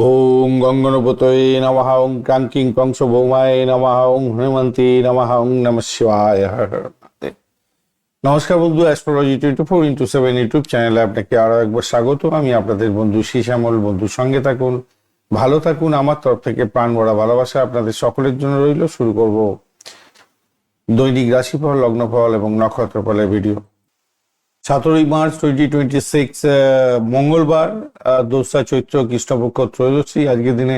ওং গঙ্গনপতয়ে নমঃ, ওং ক্রান্তিং কংস ভৌমায় নমঃ, ওং হনুমন্তে নমঃ, ওং নমঃ শিবায়। হর হর মহাদেব। নমস্কার বন্ধু, অ্যাস্ট্রোলজি 24x7 ইউটিউব চ্যানেলে আপনাকে আরো একবার স্বাগত। আমি আপনাদের বন্ধু শ্যামল। বন্ধুর সঙ্গে থাকুন, ভালো থাকুন। আমার তরফ থেকে প্রাণ ভরা ভালোবাসা আপনাদের সকলের জন্য রইল। শুরু করব দৈনিক রাশিফল, লগ্নফল এবং নক্ষত্রফলের ভিডিও। 17 মার্চ 2026 মঙ্গলবার, দোসরা চৈত্র, কৃষ্ণপক্ষ ত্রয়োদশী। আজকের দিনে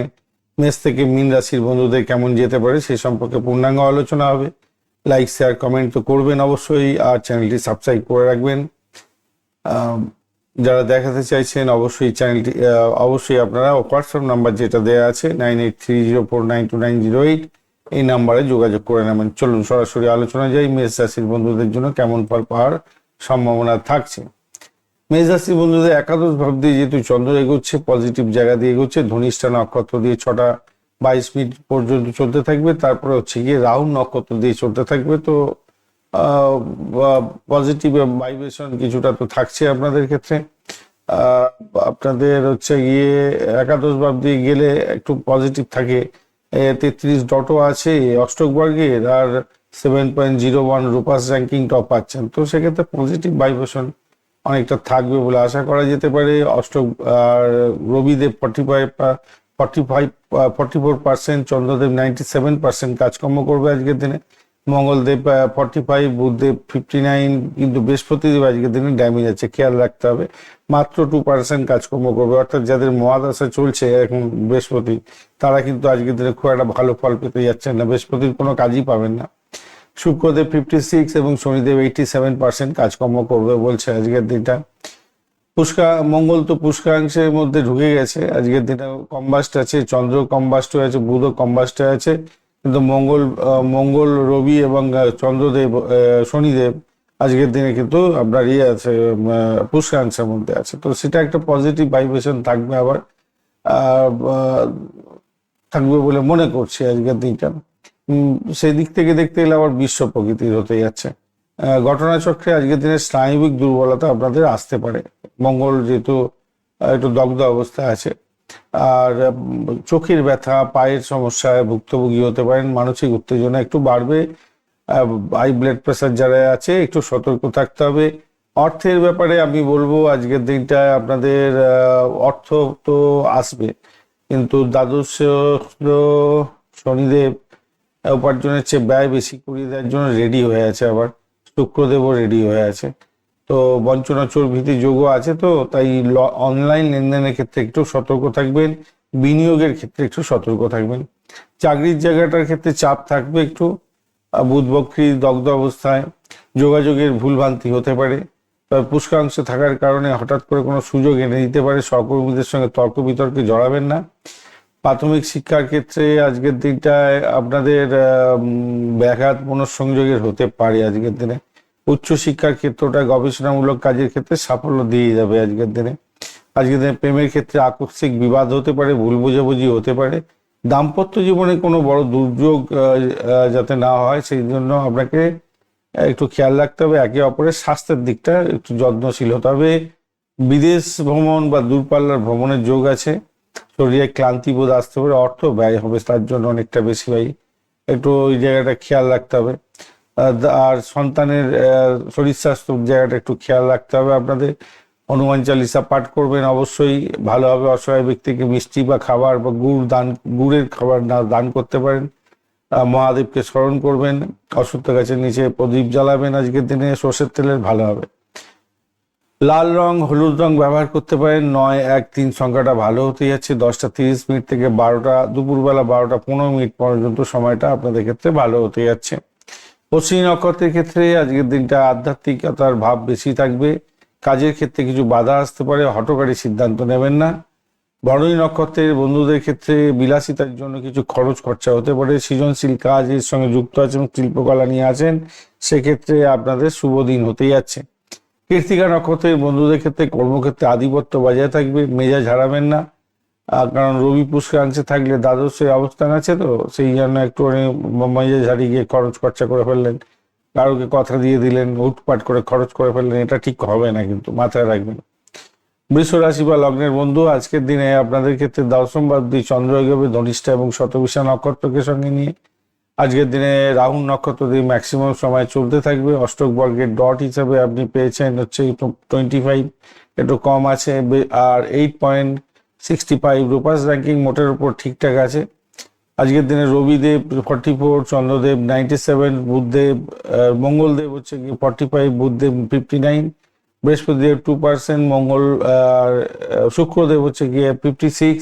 মেষ থেকে মীন রাশির বন্ধুদের কেমন যেতে পারে সে সম্পর্কে পূর্ণাঙ্গ আলোচনা হবে। লাইক, শেয়ার, কমেন্ট তো করবেন অবশ্যই, আর চ্যানেলটি সাবস্ক্রাইব করে রাখবেন। যারা দেখাতে চাইছেন অবশ্যই আপনারা হোয়াটসঅ্যাপ নাম্বার যেটা দেওয়া আছে 9830492908 এই নাম্বারে যোগাযোগ করে নেবেন। চলুন সরাসরি আলোচনা যাই। মেষ রাশির বন্ধুদের জন্য কেমন ফল পাওয়ার সম্ভাবনা থাকছে। মেষ রাশির বন্ধুদের একাদশ ভাব দিয়ে যেহেতু চন্দ্র এগোচ্ছে, পজিটিভ জায়গা দিয়ে এগোচ্ছে, ধনিষ্ঠা নক্ষত্র দিয়ে 6টা 22 মিনিট পর্যন্ত চলতে থাকবে। তারপরে হচ্ছে গিয়ে রাহু নক্ষত্র দিয়ে চলতে থাকবে। তো পজিটিভ ভাইব্রেশন কিছুটা তো থাকছে আপনাদের ক্ষেত্রে। আপনাদের হচ্ছে গিয়ে একাদশ ভাব দিয়ে গেলে একটু পজিটিভ থাকে। 33 ডটও আছে অষ্টক বর্গের, আর 7.01 রূপাস র্যাঙ্কিং টপ পাচ্ছেন। তো সেক্ষেত্রে পজিটিভ ভাইব্রেশন অনেকটা থাকবে বলে আশা করা যেতে পারে। অষ্টক আর রবিদেব 44%, চন্দ্রদেব 97% কাজকর্ম করবে আজকের দিনে। মঙ্গলদেব 45, বুধদেব 59, কিন্তু বৃহস্পতিদেব আজকের দিনে ড্যামেজ আছে, খেয়াল রাখতে হবে। মাত্র 2% কাজকর্ম করবে। অর্থাৎ যাদের মহাদশা চলছে এখন বৃহস্পতি, তারা কিন্তু আজকের দিনে খুব একটা ভালো ফল পেতে যাচ্ছেন না, বৃহস্পতির কোনো কাজই পাবেন না। শুক্রদেব 56 এবং শনিদেব 87% কাজকর্ম করবে বলছে আজকের দিনটা। মঙ্গল তো পুষ্করাংশের মধ্যে ঢুকে গেছে। আজকের দিনে কম্বাস্ট আছে, চন্দ্র কম্বাস্ট আছে, বুধও কম্বাস্ট আছে, কিন্তু মঙ্গল, রবি এবং চন্দ্রদেব, শনিদেব আজকের দিনে কিন্তু আপনার আছে, পুষ্করাংশের মধ্যে আছে। তো সেটা একটা পজিটিভ ভাইব্রেশন থাকবে, আবার থাকবে বলে মনে করছি আজকের দিনটা। সেই দিক থেকে দেখতে গেলে আবার বিশ্ব প্রকৃতির হতে যাচ্ছে। ঘটনাচক্রে আজকের দিনে স্নায়বিক দুর্বলতা আপনাদের আসতে পারে। মঙ্গল যেহেতু একটু দগ্ধ অবস্থায় আছে, আর চোখের ব্যথা, পায়ের সমস্যায় ভুক্তভোগী হতে পারেন। মানসিক উত্তেজনা একটু বাড়বে। হাই ব্লাড প্রেশার যারা আছে একটু সতর্ক থাকতে হবে। অর্থের ব্যাপারে আমি বলবো আজকের দিনটায় আপনাদের অর্থ তো আসবে, কিন্তু দ্বাদশ শনিদেব উপার্জনের চেয়ে ব্যয় বেশি করিয়ে দেওয়ার জন্য রেডি হয়ে আছে। আবার শুক্রদেবও রেডি হয়ে আছে। তো বঞ্চনা, চোর, ভীতি যোগও আছে। তো তাই অনলাইন লেনদেনের ক্ষেত্রে একটু সতর্ক থাকবেন। বিনিয়োগের ক্ষেত্রে একটু সতর্ক থাকবেন। চাকরির জায়গাটার ক্ষেত্রে চাপ থাকবে একটু। বুধ বক্রী দগ্ধ অবস্থায়, যোগাযোগের ভুলভ্রান্তি হতে পারে। পুষ্করাংশে থাকার কারণে হঠাৎ করে কোনো সুযোগ এনে দিতে পারে। সহকর্মীদের সঙ্গে তর্ক বিতর্কে জড়াবেন না। প্রাথমিক শিক্ষার ক্ষেত্রে আজকের দিনটায় আপনাদের ব্যাঘাত মনঃসংযোগের হতে পারে আজকের দিনে। উচ্চশিক্ষার ক্ষেত্রটা গবেষণামূলক কাজের ক্ষেত্রে সাফল্য দিয়ে যাবে আজকের দিনে। আজকের দিনে প্রেমের ক্ষেত্রে আকস্মিক বিবাদ হতে পারে, ভুল বোঝাবুঝি হতে পারে। দাম্পত্য জীবনে কোনো বড় দুর্যোগ যাতে না হয় সেই জন্য আপনাকে একটু খেয়াল রাখতে হবে। একে অপরের স্বাস্থ্যের দিকটা একটু যত্নশীল হতে হবে। বিদেশ ভ্রমণ বা দূরপাল্লার ভ্রমণের যোগ আছে। শরীরে ক্লান্তি বোধ আসতে পারে, অর্থ ব্যয় হবে তার জন্য অনেকটা বেশি ভাই, একটু ওই জায়গাটা খেয়াল রাখতে হবে। আর সন্তানের শরীর স্বাস্থ্যের জায়গাটা একটু খেয়াল রাখতে হবে আপনাদের। হনুমান চালিসা পাঠ করবেন অবশ্যই, ভালো হবে। অসহায় ব্যক্তিকে মিষ্টি বা খাবার বা গুড়ের খাবার দান করতে পারেন। মহাদেবকে স্মরণ করবেন। অশ্বত্থ গাছের নিচে প্রদীপ জ্বালাবেন আজকের দিনে সর্ষের তেলের, ভালো হবে। লাল রং, হলুদ রং ব্যবহার করতে পারেন। 913 সংখ্যাটা ভালো হতে যাচ্ছে। 10টা 30 মিনিট থেকে দুপুরবেলা 12টা 15 মিনিট পর্যন্ত সময়টা আপনাদের ক্ষেত্রে ভালো হতে যাচ্ছে। অশ্বিনী নক্ষত্রের ক্ষেত্রে আজকের দিনটা আধ্যাত্মিকতার ভাব বেশি থাকবে। কাজের ক্ষেত্রে কিছু বাধা আসতে পারে, হঠকারী সিদ্ধান্ত নেবেন না। ভরণী নক্ষত্রের বন্ধুদের ক্ষেত্রে বিলাসিতার জন্য কিছু খরচ খরচা হতে পারে। সৃজনশীল কাজের সঙ্গে যুক্ত আছেন, শিল্পকলা নিয়ে আছেন, সেক্ষেত্রে আপনাদের শুভ দিন হতে যাচ্ছে। কৃত্তিকা নক্ষত্রের বন্ধুদের ক্ষেত্রে কর্মক্ষেত্রে আধিপত্য বজায় থাকবে, মেজাজ হারাবেন না। কারণ রবি পুষ্করাংশে থাকলে দ্বাদশে অবস্থান আছে, তো সেই জন্য একটু মেজাজ হারিয়ে গিয়ে খরচ খরচা করে ফেললেন, কারোকে কথা দিয়ে দিলেন, উটপাট করে খরচ করে ফেললেন, এটা ঠিক হবে না, কিন্তু মাথায় রাখবেন। বৃষ রাশি বা লগ্নের বন্ধু, আজকের দিনে আপনাদের ক্ষেত্রে দশমবাদী চন্দ্র এগোবে ধনিষ্ঠা এবং শতবিশা নক্ষত্রকে সঙ্গে নিয়ে। আজকের দিনে রাহু নক্ষত্র দিয়ে ম্যাক্সিমাম সময় চলতে থাকবে। অষ্টক বর্গের ডট হিসাবে আপনি পেয়েছেন হচ্ছে 25, একটু কম আছে। আর 8.65 রূপাস র্যাঙ্কিং মোটের উপর ঠিকঠাক আছে। আজকের দিনে রবিদেব 44, চন্দ্রদেব 97, বুধদেব মঙ্গলদেব হচ্ছে গিয়ে 45, বুধদেব 59, বৃহস্পতিদেব 2%, মঙ্গল শুক্রদেব হচ্ছে গিয়ে 56,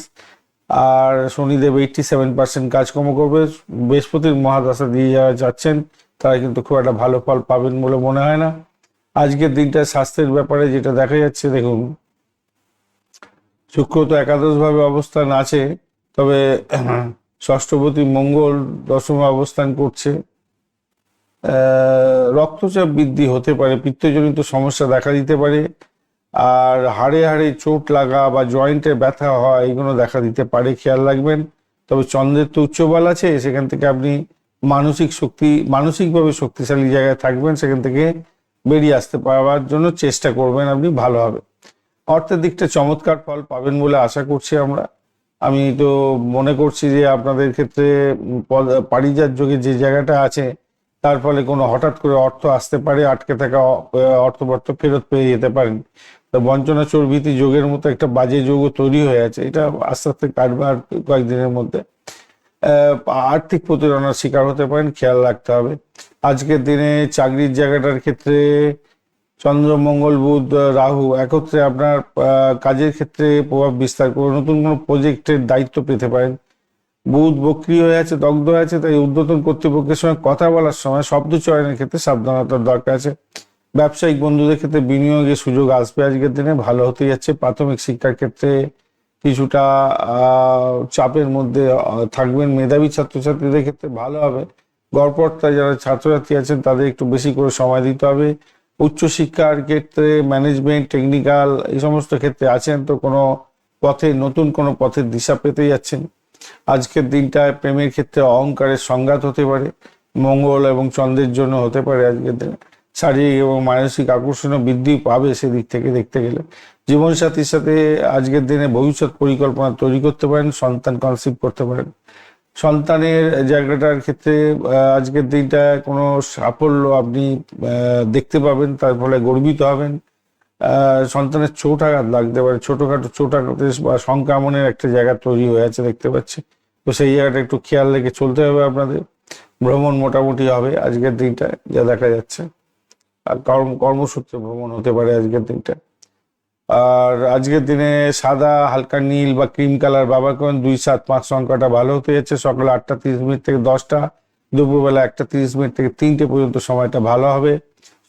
আর শনিদেব 87% কাজকর্ম করবে। বৃহস্পতির মহাদশা দিয়ে যারা যাচ্ছেন তারা কিন্তু খুব একটা ভালো ফল পাবেন বলে মনে হয় না। আজকের দিনটা স্বাস্থ্যের ব্যাপারে যেটা দেখা যাচ্ছে, দেখুন শুক্র তো একাদশভাবে অবস্থান আছে, তবে ষষ্ঠপতি মঙ্গল দশমে অবস্থান করছে। রক্তচাপ বৃদ্ধি হতে পারে, পিত্তজনিত সমস্যা দেখা দিতে পারে, আর হাড়ে হাড়ে চোট লাগা বা জয়েন্টে ব্যথা হওয়া এগুলো দেখা দিতে পারে, খেয়াল রাখবেন। তবে চন্দ্রের তো উচ্চ বল আছে, সেখান থেকে আপনি মানসিকভাবে শক্তিশালী জায়গায় থাকবেন, সেখান থেকে বেরিয়ে আসতে পারবার জন্য চেষ্টা করবেন আপনি, ভালো হবে। অর্থের দিকটা চমৎকার ফল পাবেন বলে আশা করছি আমি তো মনে করছি যে আপনাদের ক্ষেত্রে পারিজাত যোগে যে জায়গাটা আছে তার ফলে কোনো হঠাৎ করে অর্থ আসতে পারে, আটকে থাকা অর্থবর্থ ফেরত পেয়ে যেতে পারেন। তো বঞ্চনা চর্বিতি যোগের মতো একটা বাজে যোগও তৈরি হয়ে আছে, এটা আস্তে আস্তে কাটবে আর কয়েকদিনের মধ্যে। আর্থিক প্রতারণার শিকার হতে পারেন, খেয়াল রাখতে হবে। আজকের দিনে চাকরির জায়গাটার ক্ষেত্রে চন্দ্র মঙ্গল বুধ রাহু একত্রে আপনার কাজের ক্ষেত্রে প্রভাব বিস্তার করে নতুন কোনো প্রজেক্টের দায়িত্ব পেতে পারেন। বুধ বক্রি হয়ে আছে, দগ্ধ হয়ে আছে, তাই ঊর্ধ্বতন কর্তৃপক্ষের সঙ্গে কথা বলার সময় শব্দ চয়নের ক্ষেত্রে সাবধানতার দরকার আছে। ব্যবসায়িক বন্ধুদের ক্ষেত্রে বিনিয়োগের সুযোগ আসবে আজকের দিনে, ভালো হতে যাচ্ছে। প্রাথমিক শিক্ষার ক্ষেত্রে কিছুটা চাপের মধ্যে থাকবেন। মেধাবী ছাত্রছাত্রীদের ক্ষেত্রে ভালো হবে। গড়পড়তা যারা ছাত্রছাত্রী আছেন তাদের একটু বেশি করে সময় দিতে হবে। উচ্চশিক্ষার ক্ষেত্রে ম্যানেজমেন্ট, টেকনিক্যাল এই সমস্ত ক্ষেত্রে আছেন তো কোনো নতুন কোনো পথের দিশা পেতে যাচ্ছেন। আজকের দিনটায় প্রেমের ক্ষেত্রে অহংকারের সংঘাত হতে পারে, মঙ্গল এবং চন্দ্রের জন্য হতে পারে আজকের দিনে। শারীরিক এবং মানসিক আকর্ষণও বৃদ্ধি পাবে সেদিক থেকে দেখতে গেলে। জীবনসাথীর সাথে আজকের দিনে ভবিষ্যৎ পরিকল্পনা তৈরি করতে পারেন, সন্তান কনসিভ করতে পারেন। সন্তানের জায়গাটার ক্ষেত্রে আজকের দিনটা কোনো সাফল্য আপনি দেখতে পাবেন, তার ফলে গর্বিত হবেন। সন্তানের চোট আঘাত লাগতে পারে, ছোটখাটো চোট আঘাত বা সংক্রমণের একটা জায়গা তৈরি হয়ে আছে দেখতে পাচ্ছি, তো সেই জায়গাটা একটু খেয়াল রেখে চলতে হবে আপনাদের। ভ্রমণ মোটামুটি হবে আজকের দিনটা যা দেখা যাচ্ছে, আর কর্মসূত্রে ভ্রমণ হতে পারে আজকের দিনটা। আর আজকের দিনে সাদা, হালকা নীল বা ক্রিম কালার ব্যবহার করেন। 2, 7, 5 সংখ্যাটা ভালো হতে যাচ্ছে। সকালে 8:30 থেকে 10টা, দুপুরবেলা 1:30 থেকে 3টে পর্যন্ত সময়টা ভালো হবে।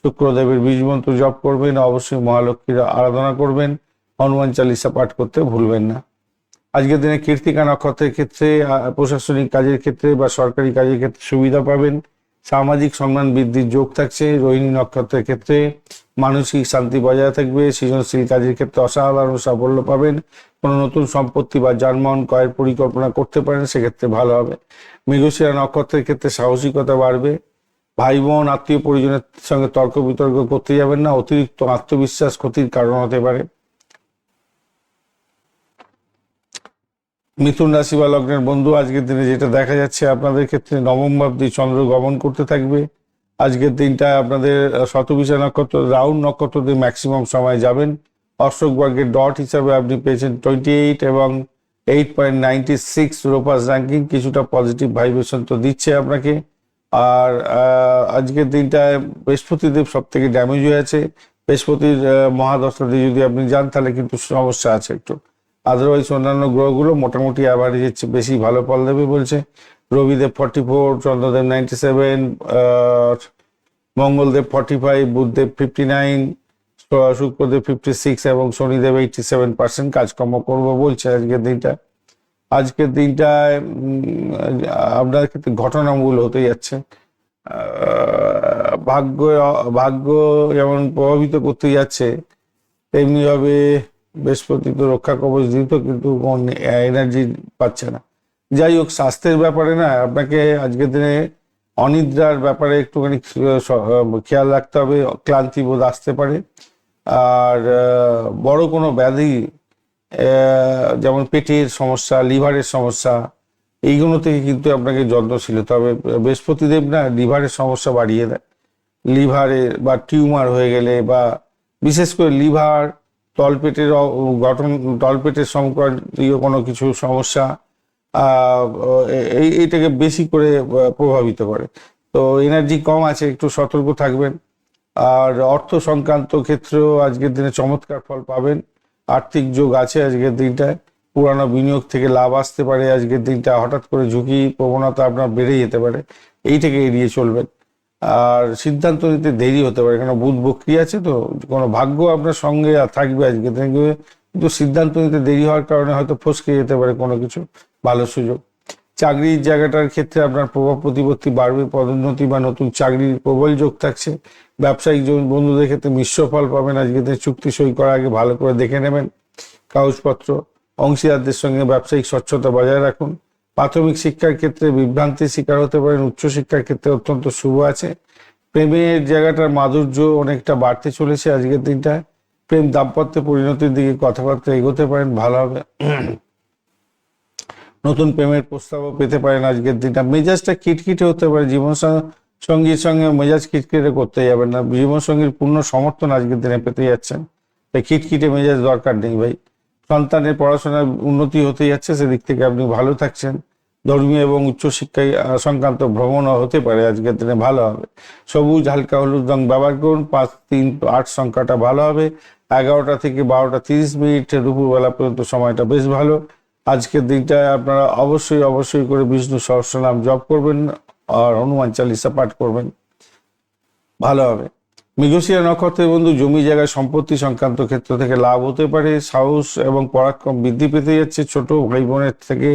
শুক্রদেবের বীজ মন্ত্র জপ করবেন, অবশ্যই মহালক্ষ্মীর আরাধনা করবেন, হনুমান চালিসা পাঠ করতে ভুলবেন না। আজকের দিনে কৃত্তিকা নক্ষত্রের ক্ষেত্রে প্রশাসনিক কাজের ক্ষেত্রে বা সরকারি কাজের ক্ষেত্রে সুবিধা পাবেন। সামাজিক সম্মান বৃদ্ধির যোগ থাকছে। রোহিণী নক্ষত্রের ক্ষেত্রে মানসিক শান্তি বজায় থাকবে। সৃজনশীল কাজের ক্ষেত্রে অসাধারণ সাফল্য পাবেন। কোনো নতুন সম্পত্তি বা যানবাহন ক্রয়ের পরিকল্পনা করতে পারেন, সেক্ষেত্রে ভালো হবে। মৃগশিরা নক্ষত্রের ক্ষেত্রে সাহসিকতা বাড়বে। ভাই বোন আত্মীয় পরিজনের সঙ্গে তর্ক বিতর্ক করতে যাবেন না, অতিরিক্ত আত্মবিশ্বাস ক্ষতির কারণ হতে পারে। মিথুন রাশি বা লগ্নের বন্ধু, আজকের দিনে যেটা দেখা যাচ্ছে আপনাদের ক্ষেত্রে নবম ভাবদি চন্দ্র গমন করতে থাকবে। আজকের দিনটা আপনাদের শতবিশা নক্ষত্র, রাহু নক্ষত্র দিয়ে ম্যাক্সিমাম সময় যাবেন। অষ্টক বর্গের ডট হিসাবে আপনি পেয়েছেন 28 এবং 8.96 রোপাস র্যাঙ্কিং, কিছুটা পজিটিভ ভাইব্রেশন তো দিচ্ছে আপনাকে। আর আজকের দিনটায় বৃহস্পতিদেব সব থেকে ড্যামেজ হয়ে আছে। বৃহস্পতির মহাদশা দিয়ে যদি আপনি যান তাহলে কিন্তু সমস্যা আছে একটু। আদারওয়াইজ অন্যান্য গ্রহগুলো মোটামুটি অ্যাভারেজের চেয়ে বেশি ভালো ফল দেবে বলছে। রবিদেব 44, চন্দ্রদেব 97, মঙ্গলদেব 45, বুধদেব 59, শুক্রদেব 56 এবং শনিদেব 87% কাজকর্ম করবো বলছে আজকের দিনটা। আজকের দিনটায় আপনার ক্ষেত্রে ঘটনামূল হতে যাচ্ছে। ভাগ্য যেমন প্রভাবিত করতে যাচ্ছে, তেমনি ভাবে বৃহস্পতি তো রক্ষা কবচ দিত, কিন্তু এনার্জি পাচ্ছে না। যাই হোক, স্বাস্থ্যের ব্যাপারে না আপনাকে আজকের দিনে অনিদ্রার ব্যাপারে একটুখানি খেয়াল রাখতে হবে, ক্লান্তি বোধ আসতে পারে। আর বড় কোনো ব্যাধি যেমন পেটের সমস্যা, লিভারের সমস্যা, এইগুলো থেকে কিন্তু আপনাকে যত্নশীল হতে হবে। বৃহস্পতিদেব না লিভারের সমস্যা বাড়িয়ে দেয়। লিভারের বা টিউমার হয়ে গেলে বা বিশেষ করে লিভার, তলপেটের গঠন, তলপেটের সংক্রান্তীয় কোনো কিছু সমস্যা এইটাকে বেশি করে প্রভাবিত করে। তো এনার্জি কম আছে, একটু সতর্ক থাকবেন। আর অর্থ সংক্রান্ত ক্ষেত্রেও আজকের দিনে চমৎকার ফল পাবেন। আর্থিক যোগ আছে আজকের দিনটায়। পুরানো বিনিয়োগ থেকে লাভ আসতে পারে আজকের দিনটা। হঠাৎ করে ঝুঁকি প্রবণতা আপনার বেড়ে যেতে পারে, এইটাকে এড়িয়ে চলবেন। আর সিদ্ধান্ত নিতে দেরি হতে পারে, কারণ বুধ বক্রী আছে, তো কোনো ভাগ্য আপনার সঙ্গে থাকবে আজকে থেকে, কিন্তু সিদ্ধান্ত নিতে দেরি হওয়ার কারণে হয়তো ফসকে যেতে পারে কোনো কিছু ভালো সুযোগ। চাকরির জায়গাটার ক্ষেত্রে আপনার প্রভাব প্রতিপত্তি বাড়বে, পদোন্নতি বা নতুন চাকরির প্রবল যোগ থাকছে। ব্যবসায়িক বন্ধুদের ক্ষেত্রে মিশ্র ফল পাবেন আজকে। চুক্তি সই করার আগে ভালো করে দেখে নেবেন কাগজপত্র। অংশীদারদের সঙ্গে ব্যবসায়িক স্বচ্ছতা বজায় রাখুন। প্রাথমিক শিক্ষার ক্ষেত্রে বিভ্রান্তির শিকার হতে পারেন, উচ্চশিক্ষার ক্ষেত্রে অত্যন্ত শুভ আছে। প্রেমের জায়গাটার মাধুর্য অনেকটা বাড়তে চলেছে আজকের দিনটায়। প্রেম দাম্পত্যে পরিণতির দিকে কথাবার্তা এগোতে পারেন, ভালো হবে। নতুন প্রেমের প্রস্তাবও পেতে পারেন আজকের দিনটা। মেজাজটা খিটখিটে হতে পারে, জীবন সঙ্গীর সঙ্গে মেজাজ খিটখিটে করতে যাবেন না। জীবন সঙ্গীর পূর্ণ সমর্থন আজকের দিনে পেতে যাচ্ছেন, তাই খিটখিটে মেজাজ দরকার নেই ভাই। সন্তানের পড়াশোনার উন্নতি হতে যাচ্ছে, সেদিক থেকে আপনি ভালো থাকছেন। ধর্মীয় এবং উচ্চশিক্ষায় সংক্রান্ত ভ্রমণও হতে পারে আজকের দিনে, ভালো হবে। সবুজ হালকা হলুদ রং ব্যবহার করুন। 5, 3, 8 সংখ্যাটা ভালো হবে। 11টা থেকে 12টা 30 মিনিট দুপুরবেলা পর্যন্ত সময়টা বেশ ভালো। আজকের দিনটায় আপনারা অবশ্যই করে বিষ্ণু সহস্রনাম জপ করবেন আর হনুমান চালিসা পাঠ করবেন, ভালো হবে। মৃগশিরা নক্ষত্রের বন্ধু, জমি জায়গা সম্পত্তি সংক্রান্ত ক্ষেত্র থেকে লাভ হতে পারে। সাহস এবং পরাক্রম বৃদ্ধি পেতে যাচ্ছে। ছোট ভাই বোনের থেকে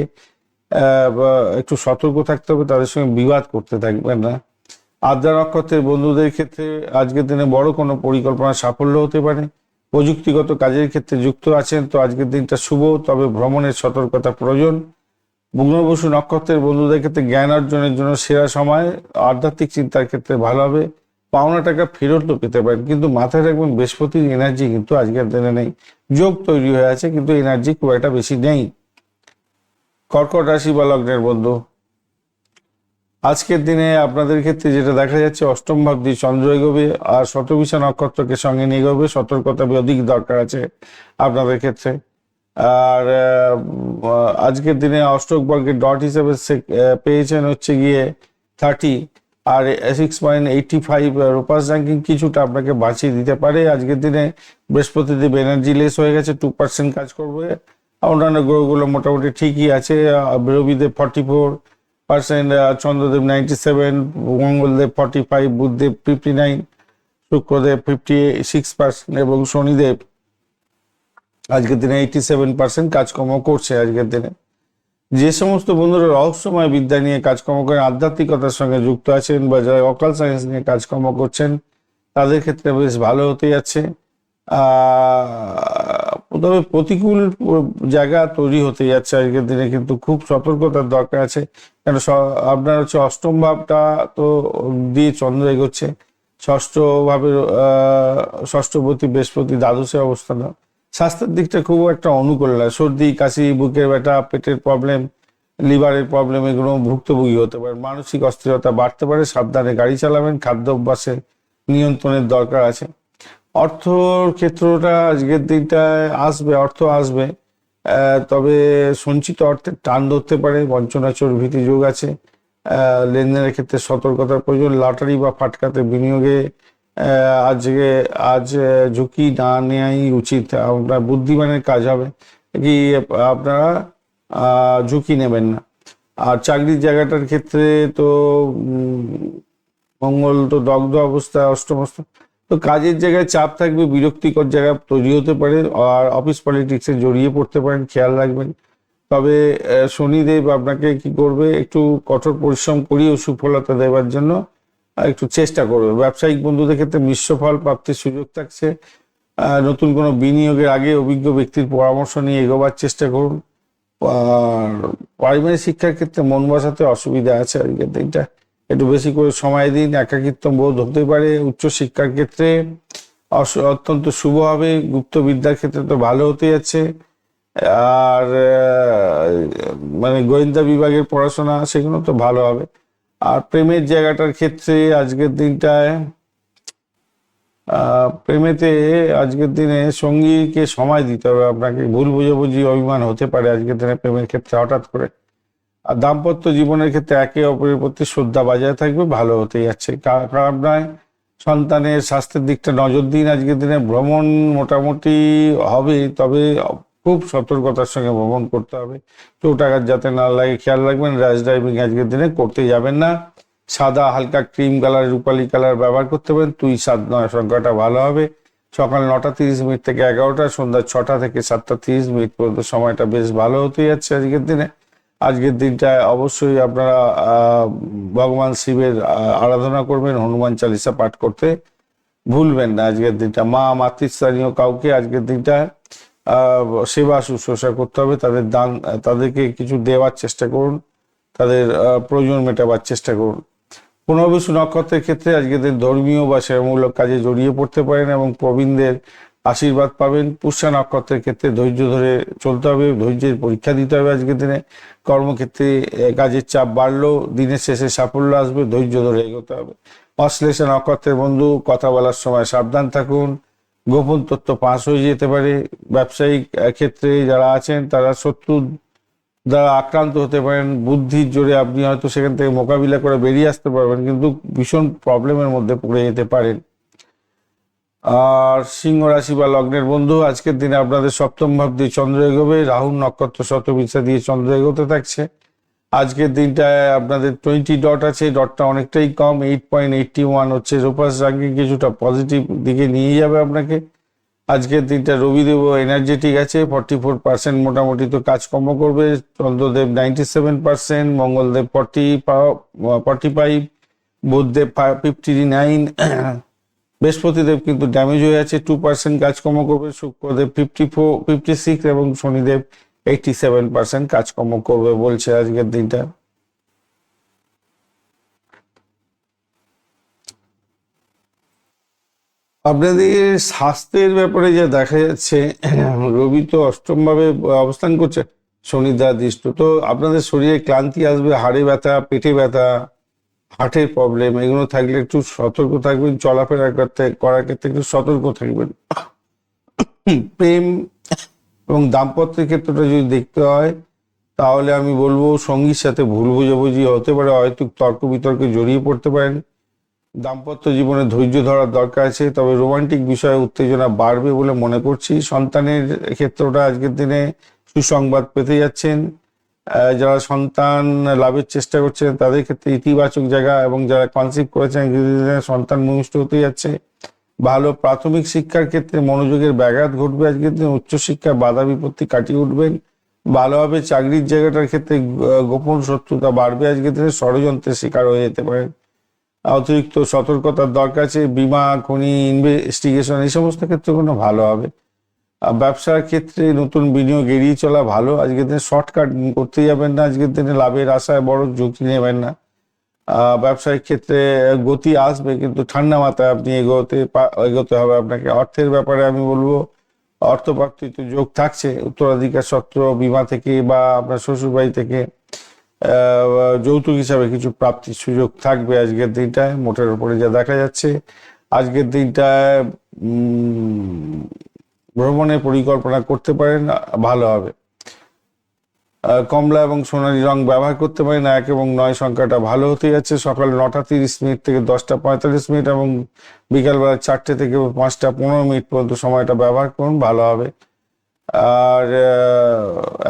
একটু সতর্ক থাকতে হবে, তাদের সঙ্গে বিবাদ করতে থাকবেন না। আদ্রা নক্ষত্রের বন্ধুদের ক্ষেত্রে আজকের দিনে বড় কোনো পরিকল্পনা সাফল্য হতে পারে। প্রযুক্তিগত কাজের ক্ষেত্রে যুক্ত আছেন তো আজকের দিনটা শুভ, তবে ভ্রমণের সতর্কতা প্রয়োজন। পুনর্বসু নক্ষত্রের বন্ধুদের ক্ষেত্রে জ্ঞান অর্জনের জন্য সেরা সময়। আধ্যাত্মিক চিন্তার ক্ষেত্রে ভালো হবে। পাওনা টাকা ফেরতও পেতে পারেন, কিন্তু মাথায় রাখবেন বৃহস্পতির এনার্জি কিন্তু আজকের দিনে নেই। যোগ তৈরি হয়ে আছে কিন্তু এনার্জি খুব একটা বেশি নেই। কর্কট রাশি বা লগ্নের বন্ধু, আজকের দিনে আপনাদের ক্ষেত্রে যেটা দেখা যাচ্ছে, অষ্টম ভাব দিয়ে চন্দ্র এগোবে আর শতবিশা নক্ষত্রকে সঙ্গে নিয়ে এগোবে। সতর্কতা অধিক দরকার আছে আপনাদের ক্ষেত্রে। আর আজকের দিনে অষ্টক বর্গের ডট হিসেবে পেয়েছেন হচ্ছে গিয়ে 30 আর 6.85। রোপাস র্যাঙ্কিং কিছুটা আপনাকে বাঁচিয়ে দিতে পারে আজকের দিনে। বৃহস্পতিদেব এনার্জি লেস হয়ে গেছে, 2% কাজ করবে। অন্যান্য গ্রহগুলো মোটামুটি ঠিকই আছে। রবিদেব 44%, চন্দ্রদেব 97, মঙ্গলদেব 45, বুধদেব 59, শুক্রদেব 56% এবং শনিদেব আজকের দিনে 87% কাজকর্ম করছে আজকের দিনে। যে সমস্ত বন্ধুরা রহস্যময় বিদ্যা নিয়ে কাজকর্ম করেন, আধ্যাত্মিকতার সঙ্গে যুক্ত আছেন বা যারা অকাল সায়েন্স নিয়ে কাজকর্ম করছেন, তাদের ক্ষেত্রে বেশ ভালো হতে যাচ্ছে। তবে প্রতিকূল জায়গা তৈরি হতে যাচ্ছে আজকের দিনে, কিন্তু খুব সতর্কতার দরকার আছে। কেন আপনার হচ্ছে অষ্টম ভাবটা তো দিয়ে চন্দ্র এগোচ্ছে, ষষ্ঠ ভাবের ষষ্ঠপতি বৃহস্পতি দ্বাদশে অবস্থান। স্বাস্থ্যের দিকটা খুব একটা অনুকূল না। সর্দি কাশি, বুকের ব্যথা, পেটের প্রবলেম, লিভারের প্রবলেম, এগুলো ভুক্তভোগী হতে পারে। মানসিক অস্থিরতা বাড়তে পারে, সাবধানে গাড়ি চালাবেন। খাদ্য অভ্যাসের নিয়ন্ত্রণের দরকার আছে। অর্থর ক্ষেত্রটা আজকের দিনটায় আসবে, অর্থ আসবে, তবে সঞ্চিত অর্থের টান ধরতে পারে। বঞ্চনা চোরভীতি যোগ আছে। লেনদেনের ক্ষেত্রে সতর্কতার প্রয়োজন। লটারি বা ফাটকাতে বিনিয়োগে আজ ঝুঁকি না নেওয়াই উচিত। আপনার বুদ্ধিমানের কাজ হবে কি আপনারা ঝুঁকি নেবেন না। আর চাকরির জায়গাটার ক্ষেত্রে তো মঙ্গল তো দগ্ধ অবস্থা, অষ্টমস্ত, তো কাজের জায়গায় চাপ থাকবে, বিরক্তিকর জায়গা তৈরি হতে পারে। আর অফিস পলিটিক্সে জড়িয়ে পড়তে পারেন, খেয়াল রাখবেন। তবে শনিদেব আপনাকে কি করবে, একটু কঠোর পরিশ্রম করিয়েও সুফলতা দেওয়ার জন্য একটু চেষ্টা করবে। ব্যবসায়িক বন্ধুদের ক্ষেত্রে মিশ্র ফল প্রাপ্তির সুযোগ থাকছে। নতুন কোনো বিনিয়োগের আগে অভিজ্ঞ ব্যক্তির পরামর্শ নিয়ে এগোবার চেষ্টা করুন। আর প্রাইমারি শিক্ষার ক্ষেত্রে মন বসাতে অসুবিধা আছে আজকের দিনটা, একটু বেশি করে সময় দিন। একাকিত্ব বোধ হতে পারে। উচ্চশিক্ষার ক্ষেত্রে অত্যন্ত শুভ হবে। গুপ্ত বিদ্যার ক্ষেত্রে তো ভালো হতে যাচ্ছে। আর মানে গোয়েন্দা বিভাগের পড়াশোনা সেগুলো তো ভালো হবে। আর প্রেমের জায়গাটার ক্ষেত্রে আজকের দিনটায় প্রেমেতে আজকের দিনে সঙ্গীকে সময় দিতে হবে আপনাকে। ভুল বুঝাবুঝি অভিমান হতে পারে আজকের দিনে প্রেমের ক্ষেত্রে হঠাৎ করে। আর দাম্পত্য জীবনের ক্ষেত্রে একে অপরের প্রতি শ্রদ্ধা বজায় থাকবে, ভালো হতে যাচ্ছে, খারাপ নয়। সন্তানের স্বাস্থ্যের দিকটা নজর দিন আজকের দিনে। ভ্রমণ মোটামুটি হবে, তবে খুব সতর্কতার সঙ্গে ভ্রমণ করতে হবে, চোটাঘাত যাতে না লাগে খেয়াল রাখবেন। র্যাশ ড্রাইভিং আজকের দিনে করতে যাবেন না। সাদা হালকা ক্রিম কালার, রূপালী কালার ব্যবহার করতে পারেন। 2, 7, 9 সংখ্যাটা ভালো হবে। সকাল 9টা 30 মিনিট থেকে 11টা, সন্ধ্যা 6টা থেকে 7টা 30 মিনিট পর্যন্ত সময়টা বেশ ভালো হতে যাচ্ছে আজকের দিনে। আজকের দিনটায় অবশ্যই আপনারা ভগবান শিবের আরাধনা করবেন, হনুমান চালিসা পাঠ করতে ভুলবেন না। আজকের দিনটা মা মাতৃস্থানীয় কাউকে আজকের দিনটায় সেবা শুশ্রূষা করতে হবে, তাদের দান, তাদেরকে কিছু দেওয়ার চেষ্টা করুন, তাদের প্রয়োজন মেটাবার চেষ্টা করুন। পুনর্বসু নক্ষত্রের ক্ষেত্রে আজকের দিন ধর্মীয় বা সেবামূলক কাজে জড়িয়ে পড়তে পারেন এবং প্রবীণদের আশীর্বাদ পাবেন। পুষ্যা নক্ষত্রের ক্ষেত্রে ধৈর্য ধরে চলতে হবে, ধৈর্যের পরীক্ষা দিতে হবে আজকের দিনে। কর্মক্ষেত্রে কাজের চাপ বাড়লেও দিনের শেষে সাফল্য আসবে, ধৈর্য ধরে এগোতে হবে। অশ্লেষা নক্ষত্রের বন্ধু, কথা বলার সময় সাবধান থাকুন, গোপন তথ্য ফাঁস হয়ে যেতে পারে। ব্যবসায়িক ক্ষেত্রে যারা আছেন তারা শত্রু দ্বারা আক্রান্ত হতে পারেন। বুদ্ধির জোরে আপনি হয়তো সেখান থেকে মোকাবিলা করে বেরিয়ে আসতে পারবেন, কিন্তু ভীষণ প্রবলেমের মধ্যে পড়ে যেতে পারেন। আর সিংহ রাশি বা লগ্নের বন্ধু, আজকের দিনে আপনাদের সপ্তম ভাব দিয়ে চন্দ্র এগোবে। রাহু নক্ষত্র শতবিশা দিয়ে চন্দ্র এগোতে থাকছে। আজকের দিনটায় আপনাদের 20 ডট আছে, ডটটা অনেকটাই কম, 8.81 হচ্ছে। রোপাস রাঙ্কিং কিছুটা পজিটিভ দিকে নিয়ে যাবে আপনাকে। আজকের দিনটা রবিদেব এনার্জেটিক আছে, 44% মোটামুটি তো কাজকর্ম করবে। চন্দ্রদেব 97%, মঙ্গলদেব 45, বুধদেব 59, বৃহস্পতিদেব কিন্তু ড্যামেজ হয়ে আছে, 2% কাজকর্ম করবে। শুক্রদেব 56 এবং শনিদেব 87% কাজকর্ম করবে বলছে আজকের দিনটা। আপনাদের স্বাস্থ্যের ব্যাপারে যা দেখা যাচ্ছে, রবি তো অষ্টম ভাবে অবস্থান করছে, শনি দ্বারা দৃষ্ট, তো আপনাদের শরীরে ক্লান্তি আসবে, হাড়ে ব্যথা, পেটে ব্যথা, হার্টের প্রবলেম, এগুলো থাকলে একটু সতর্ক থাকবেন। চলাফেরা করার ক্ষেত্রে একটু সতর্ক থাকবেন। প্রেম এবং দাম্পত্যের ক্ষেত্রটা যদি দেখতে হয়, তাহলে আমি বলবো সঙ্গীর সাথে ভুল বোঝাবুঝি হতে পারে, হয়তো তর্ক বিতর্কে জড়িয়ে পড়তে পারেন। দাম্পত্য জীবনে ধৈর্য ধরার দরকার আছে, তবে রোমান্টিক বিষয়ে উত্তেজনা বাড়বে বলে মনে করছি। সন্তানের ক্ষেত্রটা আজকের দিনে সুসংবাদ পেতে যাচ্ছেন। যারা সন্তান লাভের চেষ্টা করছেন তাদের ক্ষেত্রে ইতিবাচক জায়গা, এবং যারা কনসিভ করেছেন সন্তান ভূমিষ্ঠ হতে যাচ্ছে। ভালো প্রাথমিক শিক্ষার ক্ষেত্রে মনোযোগের ব্যাঘাত ঘটবে আজকের দিনে। উচ্চশিক্ষার বাধা বিপত্তি কাটিয়ে উঠবেন ভালোভাবে। চাকরির জায়গাটার ক্ষেত্রে গোপন শত্রুতা বাড়বে আজকের দিনে, ষড়যন্ত্রের শিকার হয়ে যেতে পারেন। অতিরিক্ত সতর্কতার দরকার আছে। বিমা, খনি, ইনভেস্টিগেশন এই সমস্ত ক্ষেত্রগুলো ভালো হবে। ব্যবসার ক্ষেত্রে নতুন বিনিয়োগ এড়িয়ে চলা ভালো। আজকের দিনে শর্টকাট করতে যাবেন না, আজকের দিনে লাভের আশায় বড় ঝুঁকি নেবেন না। ব্যবসায়িক ক্ষেত্রে গতি আসবে, কিন্তু ঠান্ডা মাথায় আপনি এগোতে হবে আপনাকে। অর্থের ব্যাপারে আমি বলবো অর্থপ্রাপ্তির যোগ থাকছে, উত্তরাধিকার সূত্র, বিমা থেকে বা আপনার শ্বশুরবাড়ি থেকে যৌতুক হিসাবে কিছু প্রাপ্তির সুযোগ থাকবে আজকের দিনটায়, মোটের উপরে যা দেখা যাচ্ছে। আজকের দিনটায় ভ্রমণের পরিকল্পনা করতে পারেন, ভালো হবে। কমলা এবং সোনালী রং ব্যবহার করতে পারেন। 1 এবং 9 সংখ্যাটা ভালো হতে যাচ্ছে। সকাল 9টা 30 মিনিট থেকে 10টা 45 মিনিট এবং বিকালবেলা 4টে থেকে 5টা 15 মিনিট পর্যন্ত সময়টা ব্যবহার করুন, ভালো হবে। আর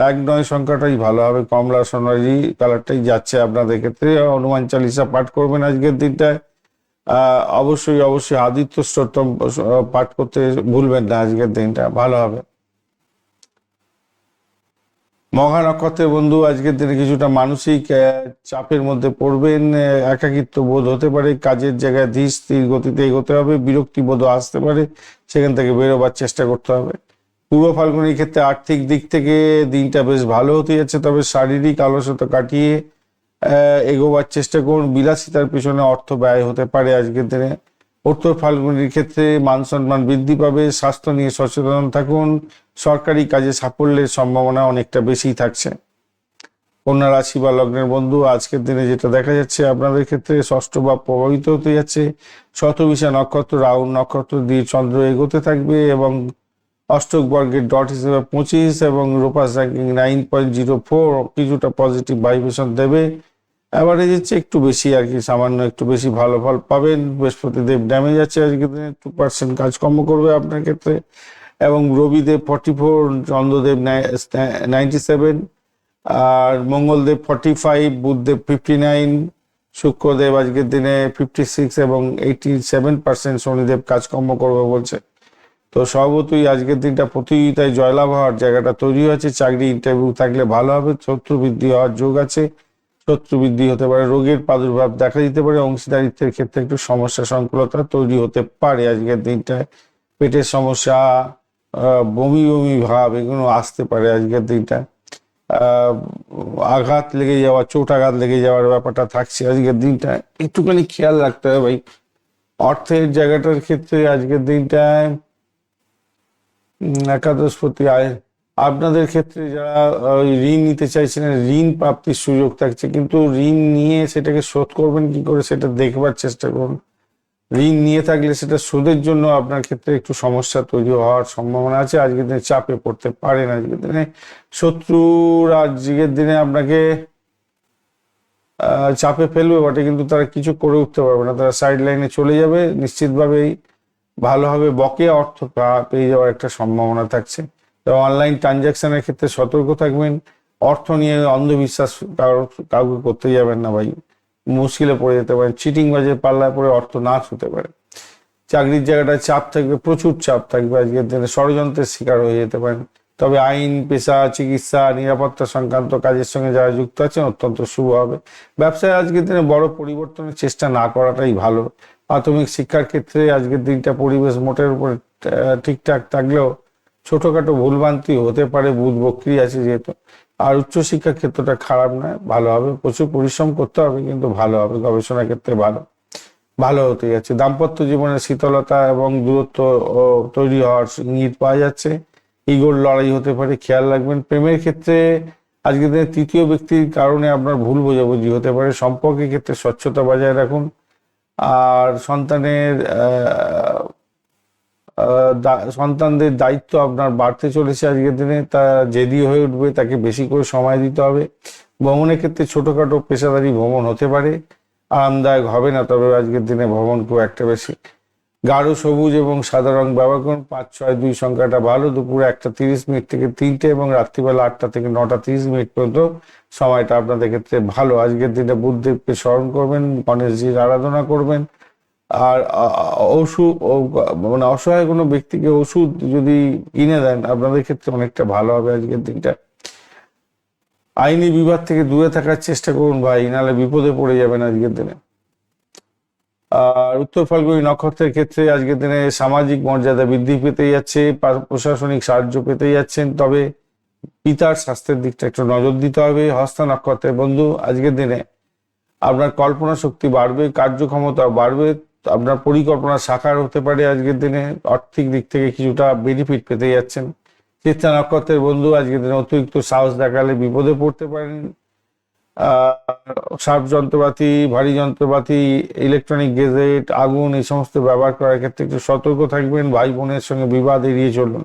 1, 9 সংখ্যাটাই ভালো হবে, কমলা সোনালী কালারটাই যাচ্ছে আপনাদের ক্ষেত্রে। হনুমান চালিসা পাঠ করবেন আজকের দিনটায়। অবশ্যই আদিত্য স্তোত্র পাঠ করতে ভুলবেন না, আজকের দিনটা ভালো হবে। মঘা নক্ষত্রের বন্ধু, আজকের দিনে কিছুটা মানসিক চাপের মধ্যে পড়বেন। একাকিত্ব বোধ হতে পারে। কাজের জায়গায় ধীর স্থির গতিতে এগোতে হবে। বিরক্তি বোধ আসতে পারে, সেখান থেকে বেরোবার চেষ্টা করতে হবে। পূর্ব ফাল্গুনির ক্ষেত্রে আর্থিক দিক থেকে দিনটা বেশ ভালো হতে যাচ্ছে, তবে শারীরিক অলসতা কাটিয়ে এগোবার চেষ্টা করুন। বিলাসিতার পিছনে অর্থ ব্যয় হতে পারে আজকের দিনে। উত্তর ফাল্গুনির ক্ষেত্রে মান সম্মান বৃদ্ধি পাবে, স্বাস্থ্য নিয়ে সচেতন থাকুন, সরকারি কাজে সাফল্যের সম্ভাবনা অনেকটা বেশি থাকছে। কন্যা রাশি বা লগ্নের বন্ধু, আজকের দিনে যেটা দেখা যাচ্ছে আপনাদের ক্ষেত্রে ষষ্ঠ ভাব প্রভাবিত হতে যাচ্ছে। শতবিশা নক্ষত্র, রাহু নক্ষত্র দিয়ে চন্দ্র এগোতে থাকবে এবং অষ্টক বর্গের ডট হিসেবে 25 এবং রূপাস র্যাঙ্কিং 9.04 কিছুটা পজিটিভ ভাইব্রেশন দেবে। অ্যাভারেজের চেয়ে একটু বেশি আর কি, সামান্য একটু বেশি ভালো ফল পাবেন। বৃহস্পতিদেব ড্যামেজ আছে আজকের দিনে, 2% কাজকর্ম করবে আপনার ক্ষেত্রে, এবং রবিদেব 44, চন্দ্রদেব 97, আর মঙ্গলদেব 45, বুধদেব 59, শুক্রদেব আজকের দিনে 56 এবং 87%, শনিদেব কাজকর্ম করবে বলছে। তো স্বভাবতই আজকের দিনটা প্রতিযোগিতায় জয়লাভ হওয়ার জায়গাটা তৈরি হয়েছে। চাকরি ইন্টারভিউ থাকলে ভালো হবে, শত্রু বৃদ্ধি হওয়ার যোগ আছে, শত্রু বৃদ্ধি হতে পারে, রোগের প্রাদুর্ভাব দেখা দিতে পারে, অংশীদারিত্বের ক্ষেত্রে একটু সমস্যা সংকুলতা তৈরি হতে পারে আজকের দিনটায়। পেটের সমস্যা, বমি বমি ভাব এগুলো আসতে পারে আজকের দিনটা। আঘাত লেগে যাওয়া, চোট আঘাত লেগে যাওয়ার ব্যাপারটা থাকছে আজকের দিনটা, একটুখানি খেয়াল রাখতে হবে ভাই। অর্থের জায়গাটার ক্ষেত্রে আজকের দিনটায় একাদশপতি আয় আপনাদের ক্ষেত্রে যারা ওই ঋণ নিতে চাইছেন, ঋণ প্রাপ্তির সুযোগ থাকছে, কিন্তু ঋণ নিয়ে সেটাকে শোধ করবেন কি করে সেটা দেখবার চেষ্টা করুন। ঋণ নিয়ে থাকলে সেটা শোধের জন্য আপনার ক্ষেত্রে একটু সমস্যা তৈরি হওয়ার সম্ভাবনা আছে। আজকের দিনে চাপে পড়তে পারেন। আজকের দিনে শত্রুরা আজকের দিনে আপনাকে চাপে ফেলবে বটে, কিন্তু তারা কিছু করে উঠতে পারবে না, তারা সাইড লাইনে চলে যাবে। নিশ্চিতভাবেই ভালোভাবে বকেয়া অর্থ পেয়ে যাওয়ার একটা সম্ভাবনা থাকছে। তো অনলাইন ট্রানজাকশনের ক্ষেত্রে সতর্ক থাকবেন। অর্থ নিয়ে অন্ধবিশ্বাস কাউকে করতে যাবেন না ভাই, মুশকিলে পড়ে যেতে পারেন। চিটিং বাজে পাল্লায় পড়ে অর্থ নাশ হতে পারে। চাকরির জায়গাটায় চাপ থাকবে, প্রচুর চাপ থাকবে আজকের দিনে, ষড়যন্ত্রের শিকার হয়ে যেতে পারেন। তবে আইন, পেশা, চিকিৎসা, নিরাপত্তা সংক্রান্ত কাজের সঙ্গে যারা যুক্ত আছেন অত্যন্ত শুভ হবে। ব্যবসায় আজকের দিনে বড় পরিবর্তনের চেষ্টা না করাটাই ভালো। প্রাথমিক শিক্ষার ক্ষেত্রে আজকের দিনটা পরিবেশ মোটের উপরে ঠিকঠাক থাকলেও ছোটখাটো ভুলভ্রান্তি হতে পারে, বুধ বক্রি আছে যেহেতু। আর উচ্চশিক্ষার ক্ষেত্রটা খারাপ নয়, ভালো হবে। প্রচুর পরিশ্রম করতে হবে কিন্তু ভালো হবে, গবেষণার ক্ষেত্রে ভালো ভালো হতে যাচ্ছে। দাম্পত্য জীবনের শীতলতা এবং দূরত্ব তৈরি হওয়ার ইঙ্গিত পাওয়া যাচ্ছে। ইগোর লড়াই হতে পারে, খেয়াল রাখবেন। প্রেমের ক্ষেত্রে আজকের দিনে তৃতীয় ব্যক্তির কারণে আপনার ভুল বোঝাবুঝি হতে পারে। সম্পর্কের ক্ষেত্রে স্বচ্ছতা বজায় রাখুন। আর সন্তানদের দায়িত্ব আপনার বাড়তে চলেছে আজকের দিনে, তা জেদি হয়ে উঠবে, তাকে বেশি করে সময় দিতে হবে। ভ্রমণের ক্ষেত্রে ছোটখাটো পেশাদারি ভ্রমণ হতে পারে, আরামদায়ক হবে না, তবে আজকের দিনে ভ্রমণ খুব একটা বেশি। গাঢ় সবুজ এবং সাদা রং ব্যবহার করুন। 5, 6, 2 সংখ্যাটা ভালো। দুপুরে 1:30 থেকে 3টে এবং রাত্রিবেলা 8টা থেকে 9:30 পর্যন্ত সময়টা আপনাদের ক্ষেত্রে ভালো। আজকের দিনে বুধদেবকে স্মরণ করবেন, গণেশজির আরাধনা করবেন। আর ওষুধ মানে অসহায় কোনো ব্যক্তিকে ওষুধ যদি কিনে দেন আপনাদের ক্ষেত্রে অনেকটা ভালো হবে আজকের দিনটা। আইনি বিবাদ থেকে দূরে থাকার চেষ্টা করুন ভাই, নাহলে বিপদে পড়ে যাবেন আজকের দিনে। আর উত্তর ফাল্গুনী নক্ষত্রের ক্ষেত্রে আজকের দিনে সামাজিক মর্যাদা বৃদ্ধি পেতে যাচ্ছে, প্রশাসনিক সাহায্য পেতে যাচ্ছেন, তবে পিতার স্বাস্থ্যের দিকটা একটু নজর দিতে হবে। হস্তা নক্ষত্রের বন্ধু, আজকের দিনে আপনার কল্পনা শক্তি বাড়বে, কার্যক্ষমতা বাড়বে, আপনার পরিকল্পনা সাকার হতে পারে। আজকের দিনে আর্থিক দিক থেকে কিছুটা বেনিফিট পেতে যাচ্ছেন। চিত্রা নক্ষত্রের বন্ধু, আজকের দিনে অতিরিক্ত সাহস দেখালে বিপদে পড়তে পারেন। শার্প যন্ত্রপাতি, ভারী যন্ত্রপাতি, ইলেকট্রনিক গেজেট, আগুন এই সমস্ত ব্যবহার করার ক্ষেত্রে একটু সতর্ক থাকবেন। ভাই বোনের সঙ্গে বিবাদ এড়িয়ে চলুন।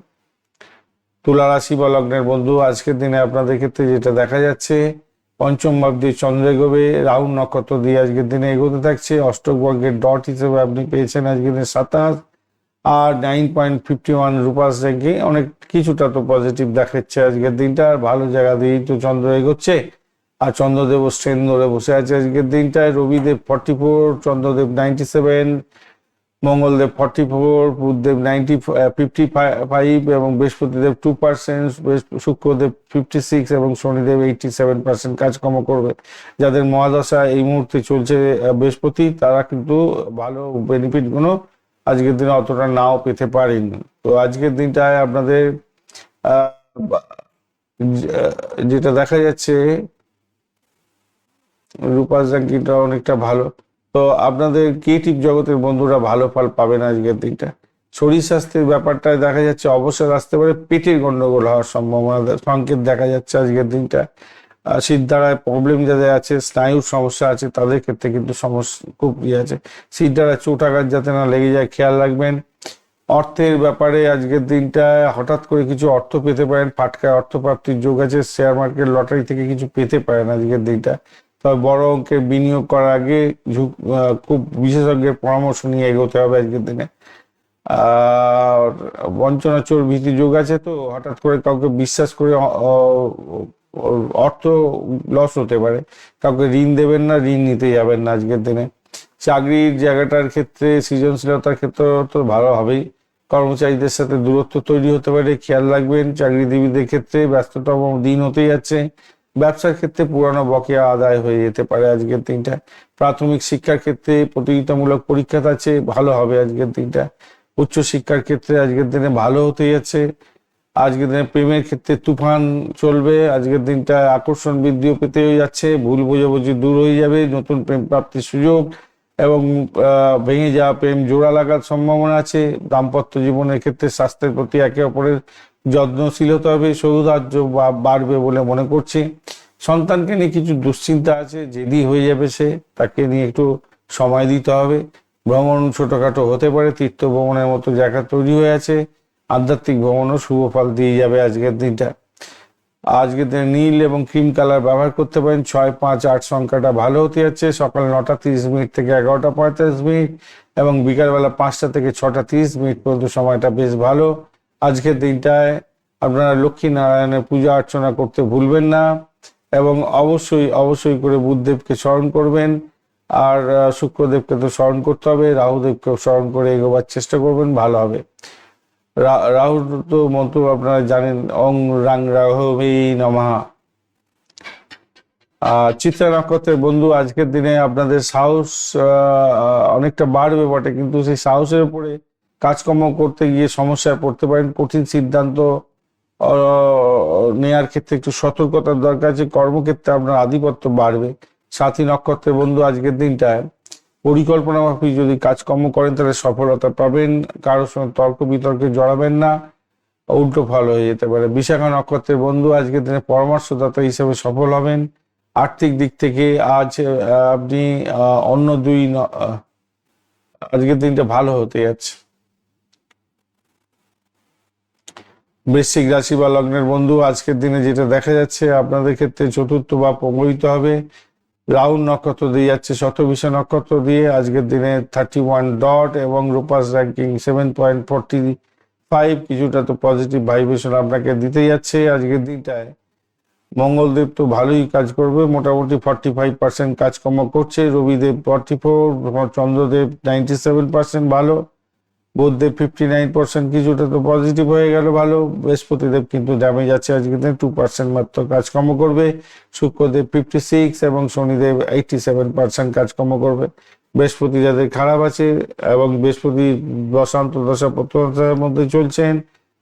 তুলা রাশি বা লগ্নের বন্ধু, আজকের দিনে আপনাদের ক্ষেত্রে যেটা দেখা যাচ্ছে, পঞ্চম ভাব দিয়ে চন্দ্র এগোবে, রাহু নক্ষত্র দিয়ে আজকের দিনে এগোতে থাকছে। অষ্টক বর্গের ডট হিসেবে আপনি পেয়েছেন আজকের দিনে 27 আর 9.51 রূপাস র্যাঙ্কিং, অনেক কিছুটা তো পজিটিভ দেখাচ্ছে আজকের দিনটা। আর ভালো জায়গা দিয়েই তো চন্দ্র এগোচ্ছে। আর চন্দ্রদেব স্ট্রেন ধরে বসে আছে আজকের দিনটায়। রবিদেব 44, চন্দ্রদেব 97, মঙ্গলদেব 44, বুধদেব 55 এবং বৃহস্পতিদেব 2%, শুক্রদেব 56 এবং শনিদেব 87% কাজকর্ম করবে। যাদের মহাদশা এই মুহূর্তে চলছে বৃহস্পতি, তারা কিন্তু ভালো বেনিফিট গুলো আজকের দিনে অতটা নাও পেতে পারেন। তো আজকের দিনটায় আপনাদের যেটা দেখা যাচ্ছে, রূপাস র্যাঙ্কিংটা অনেকটা ভালো। তো তো আপনাদের ক্রিয়েটিভ জগতের বন্ধুরা ভালো ফল পাবেন আজকের দিনটা। শরীর স্বাস্থ্যের ব্যাপারটায় দেখা যাচ্ছে অবসর আসতে পারে, পেটের গন্ডগোল হওয়ার সম্ভাবনা সংকেত দেখা যাচ্ছে আজকের দিনটা। শিরদাঁড়ায় প্রবলেম যাদের আছে, স্নায়ুর সমস্যা আছে, তাদের ক্ষেত্রে কিন্তু সমস্যা খুব আছে। শিরদাঁড়ায় চোটাঘাত যাতে না লেগে যায় খেয়াল রাখবেন। অর্থের ব্যাপারে আজকের দিনটায় হঠাৎ করে কিছু অর্থ পেতে পারেন, ফাটকায় অর্থপ্রাপ্তির যোগ আছে, শেয়ার মার্কেট লটারি থেকে কিছু পেতে পারেন আজকের দিনটা। তবে বড় অঙ্কের বিনিয়োগ করার আগে খুব বিশেষজ্ঞের পরামর্শ নিয়ে এগোতে হবে আজকের দিনে। আর বঞ্চনা চোর ভীতি যোগ আছে, তো হঠাৎ করে কাউকে বিশ্বাস করে অর্থ লস হতে পারে। কাউকে ঋণ দেবেন না, ঋণ নিতে যাবেন না আজকের দিনে। চাকরির জায়গাটার ক্ষেত্রে সৃজনশীলতার ক্ষেত্রে তো ভালো হবেই। কর্মচারীদের সাথে দূরত্ব তৈরি হতে পারে, খেয়াল রাখবেন। চাকরিজীবীদের ক্ষেত্রে ব্যস্ততম দিন হতে যাচ্ছে। ব্যবসার ক্ষেত্রে পুরানো বকেয়া আদায় হয়ে যেতে পারে আজকের দিনটা। প্রাথমিক শিক্ষার ক্ষেত্রে প্রতিযোগিতামূলক পরীক্ষা আছে, ভালো হবে আজকের দিনটা। উচ্চ শিক্ষার ক্ষেত্রে আজকের দিনে ভালো হতে যাচ্ছে। আজকের দিনে প্রেমের ক্ষেত্রে তুফান চলবে আজকের দিনটা। আকর্ষণ বৃদ্ধিও পেতে যাচ্ছে, ভুল বোঝাবুঝি দূর হয়ে যাবে, নতুন প্রেম প্রাপ্তির সুযোগ এবং ভেঙে যাওয়া প্রেম জোড়া লাগার সম্ভাবনা আছে। দাম্পত্য জীবনের ক্ষেত্রে স্বাস্থ্যের প্রতি একে অপরের যত্নশীল হতে হবে, সৌহার্দ্য বাড়বে বলে মনে করছি। সন্তানকে নিয়ে কিছু দুশ্চিন্তা আছে, জেদি হয়ে যাবে সে, তাকে নিয়ে একটু সময় দিতে হবে। ভ্রমণ ছোটখাটো হতে পারে, তীর্থ ভ্রমণের মতো জায়গা তৈরি হয়ে আছে। আধ্যাত্মিক ভ্রমণও শুভ ফল দিয়ে যাবে আজকের দিনটা। আজকের দিনে নীল এবং ক্রিম কালার ব্যবহার করতে পারেন। 6, 5, 8 সংখ্যাটা ভালো হতে যাচ্ছে। সকাল 9:30 থেকে 11:45 এবং বিকালবেলা 5টা থেকে 6:30 পর্যন্ত সময়টা বেশ ভালো। আজকের দিনটায় আপনারা লক্ষ্মী নারায়ণের পূজা অর্চনা করতে ভুলবেন না এবং অবশ্যই করে বুধদেবকে স্মরণ করবেন। আর শুক্রদেবকে তো স্মরণ করতে হবে, রাহুদেবকেও স্মরণ করে এগোবার চেষ্টা করবেন, ভালো হবে। রাহুর তো মন্ত্র আপনারা জানেন, ওং রাং রাঘবে নমঃ। চিত্রা নক্ষত্রের বন্ধু, আজকের দিনে আপনাদের সাহস অনেকটা বাড়বে বটে, কিন্তু সেই সাহসের উপরে কাজকর্ম করতে গিয়ে সমস্যায় পড়তে পারেন। কঠিন সিদ্ধান্ত নেয়ার ক্ষেত্রে একটু সতর্কতার দরকার আছে। কর্মক্ষেত্রে আপনার আধিপত্য বাড়বে। সাথী নক্ষত্রের বন্ধু, আজকের দিনটায় পরিকল্পনা মাফিক যদি কাজকর্ম করেন তাহলে সফলতা পাবেন। কারোর সঙ্গে তর্ক বিতর্কে জড়াবেন না, উল্টো ফল হয়ে যেতে পারে। বিশাখা নক্ষত্রের বন্ধু, আজকের দিনে পরামর্শদাতা হিসেবে সফল হবেন। আর্থিক দিক থেকে আজ আপনি অন্য আজকের দিনটা ভালো হতে যাচ্ছে। বৃশ্চিক রাশি বা লগ্নের বন্ধু, আজকের দিনে যেটা দেখা যাচ্ছে আপনাদের ক্ষেত্রে চতুর্থ বা প্রমোদিত হবে। রাহু নক্ষত্র দিয়ে যাচ্ছে, শতভিষা নক্ষত্র দিয়ে। আজকের দিনে 31 ডট এবং রূপাস র্যাঙ্কিং 7.45, কিছুটা তো পজিটিভ ভাইব্রেশন আপনাকে দিতে যাচ্ছে আজকের দিনটায়। মঙ্গলদেব তো ভালোই কাজ করবে, মোটামুটি 45% কাজকর্ম করছে। রবিদেব 44, চন্দ্রদেব 97% ভালো, বুধদেব 59%, কিছুটা তো পজিটিভ হয়ে গেল, ভালো। বৃহস্পতিদেব কিন্তু ড্যামেজ আছে আজকের দিনে, 2% মাত্র কাজকর্ম করবে। শুক্রদেব 56 এবং শনিদেব 87% কাজকর্ম করবে। বৃহস্পতি যাদের খারাপ আছে এবং বৃহস্পতি দশান্ত দশা প্রত্যদশার মধ্যে চলছেন,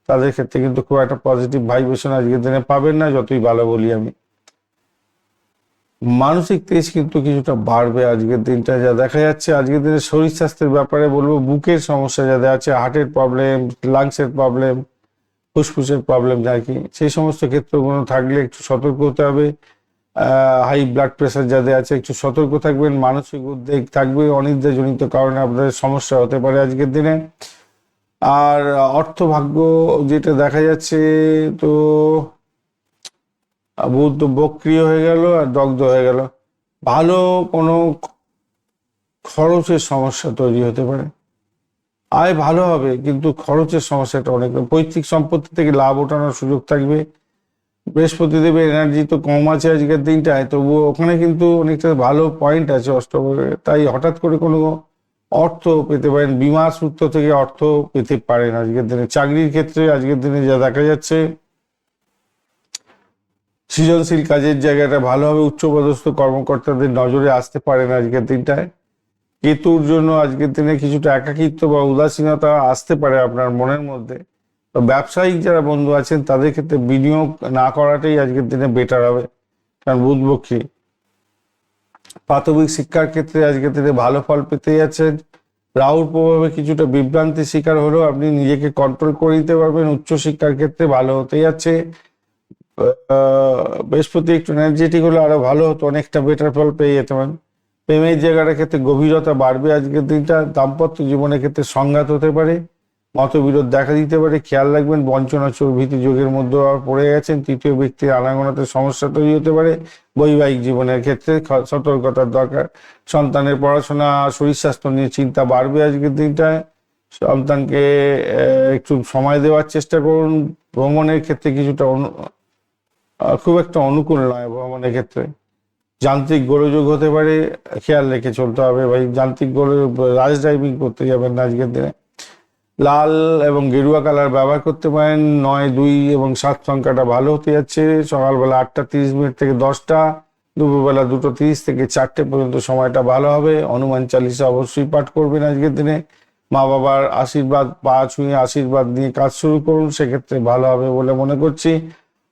তাদের ক্ষেত্রে কিন্তু খুব একটা পজিটিভ ভাইব্রেশন আজকের দিনে পাবেন না, যতই ভালো বলি আমি। মানসিক তেজ কিন্তু কিছুটা বাড়বে আজকের দিনটা যা দেখা যাচ্ছে। আজকের দিনে শরীর স্বাস্থ্যের ব্যাপারে বলবো, বুকের সমস্যা যাদের আছে, হার্টের প্রবলেম, লাংসের প্রবলেম, ফুসফুসের প্রবলেম আর কি, সেই সমস্ত ক্ষেত্রগুলো থাকলে একটু সতর্ক হতে হবে। হাই ব্লাড প্রেশার যাদের আছে একটু সতর্ক থাকবেন। মানসিক উদ্বেগ থাকবে, অনিদ্রাজনিত কারণে আপনাদের সমস্যা হতে পারে আজকের দিনে। আর অর্থভাগ্য যেটা দেখা যাচ্ছে, তো বুধ তো বক্রিয় হয়ে গেল আর দগ্ধ হয়ে গেল। ভালো কোনো খরচের সমস্যা তৈরি হতে পারে। আয় ভালো হবে কিন্তু খরচের সমস্যাটা অনেক। পৈতৃক সম্পত্তি থেকে লাভ ওঠানোর সুযোগ থাকবে। বৃহস্পতি দেবের এনার্জি তো কম আছে আজকের দিনটায়, তবুও ওখানে কিন্তু অনেকটা ভালো পয়েন্ট আছে অষ্টমে, তাই হঠাৎ করে কোনো অর্থ পেতে পারেন। বিমা সূত্র থেকে অর্থ পেতে পারেন আজকের দিনে। চাকরির ক্ষেত্রে আজকের দিনে যা দেখা যাচ্ছে, সৃজনশীল কাজের জায়গাটা ভালো হবে। উচ্চপদস্থ কর্মকর্তাদের নজরে আসতে পারেন আজকের দিনটায়। কেতুর জন্য আজকের দিনে কিছুটা একাকিত্ব বা উদাসীনতা আসতে পারে আপনার মনের মধ্যে। তো ব্যবসায়িক যারা বন্ধু আছেন তাদের ক্ষেত্রে বিনিয়োগ না করাটাই আজকের দিনে বেটার হবে, কারণ বুধ বক্রী। প্রাথমিক শিক্ষার ক্ষেত্রে আজকের দিনে ভালো ফল পেতে যাচ্ছেন। রাহুর প্রভাবে কিছুটা বিভ্রান্তি শিকার হলেও আপনি নিজেকে কন্ট্রোল করে দিতে পারবেন। উচ্চ শিক্ষার ক্ষেত্রে ভালো হতে যাচ্ছে। বৃহস্পতি একটু এনার্জেটিক হলে আরো ভালো হতো, অনেকটা বেটার ফল পেয়ে যেতে পারেন। প্রেমের জায়গাটার ক্ষেত্রে গভীরতা বাড়বে আজকের দিনটা। দাম্পত্য জীবনের ক্ষেত্রে সংঘাত হতে পারে, মতবিরোধ দেখা দিতে পারে, খেয়াল রাখবেন। বঞ্চনা চোর ভীতি যোগের মধ্যে পড়ে গেছেন, তৃতীয় ব্যক্তির আনাগোনাতে সমস্যা তৈরি হতে পারে। বৈবাহিক জীবনের ক্ষেত্রে সতর্কতার দরকার। সন্তানের পড়াশোনা, শরীর স্বাস্থ্য নিয়ে চিন্তা বাড়বে আজকের দিনটায়। সন্তানকে একটু সময় দেওয়ার চেষ্টা করুন। ভ্রমণের ক্ষেত্রে কিছুটা খুব একটা অনুকূল নয় ভ্রমণের ক্ষেত্রে। যান্ত্রিক গোলযোগ হতে পারে, খেয়াল রেখে চলতে হবে ভাই। যান্ত্রিক গোলযোগ, রাশ ড্রাইভিং করতে যাবেন না আজকের দিনে। লাল এবং গেরুয়া কালার ব্যবহার করতে পারেন। 9, 2 এবং 7 সংখ্যাটা ভালো হতে যাচ্ছে। সকালবেলা 8:30 থেকে 10টা, দুপুরবেলা 2:30 থেকে 4টে পর্যন্ত সময়টা ভালো হবে। হনুমান চালিসা অবশ্যই পাঠ করবেন আজকের দিনে। মা বাবার আশীর্বাদ, পা ছুঁয়ে আশীর্বাদ নিয়ে কাজ শুরু করুন, সেক্ষেত্রে ভালো হবে বলে মনে করছি।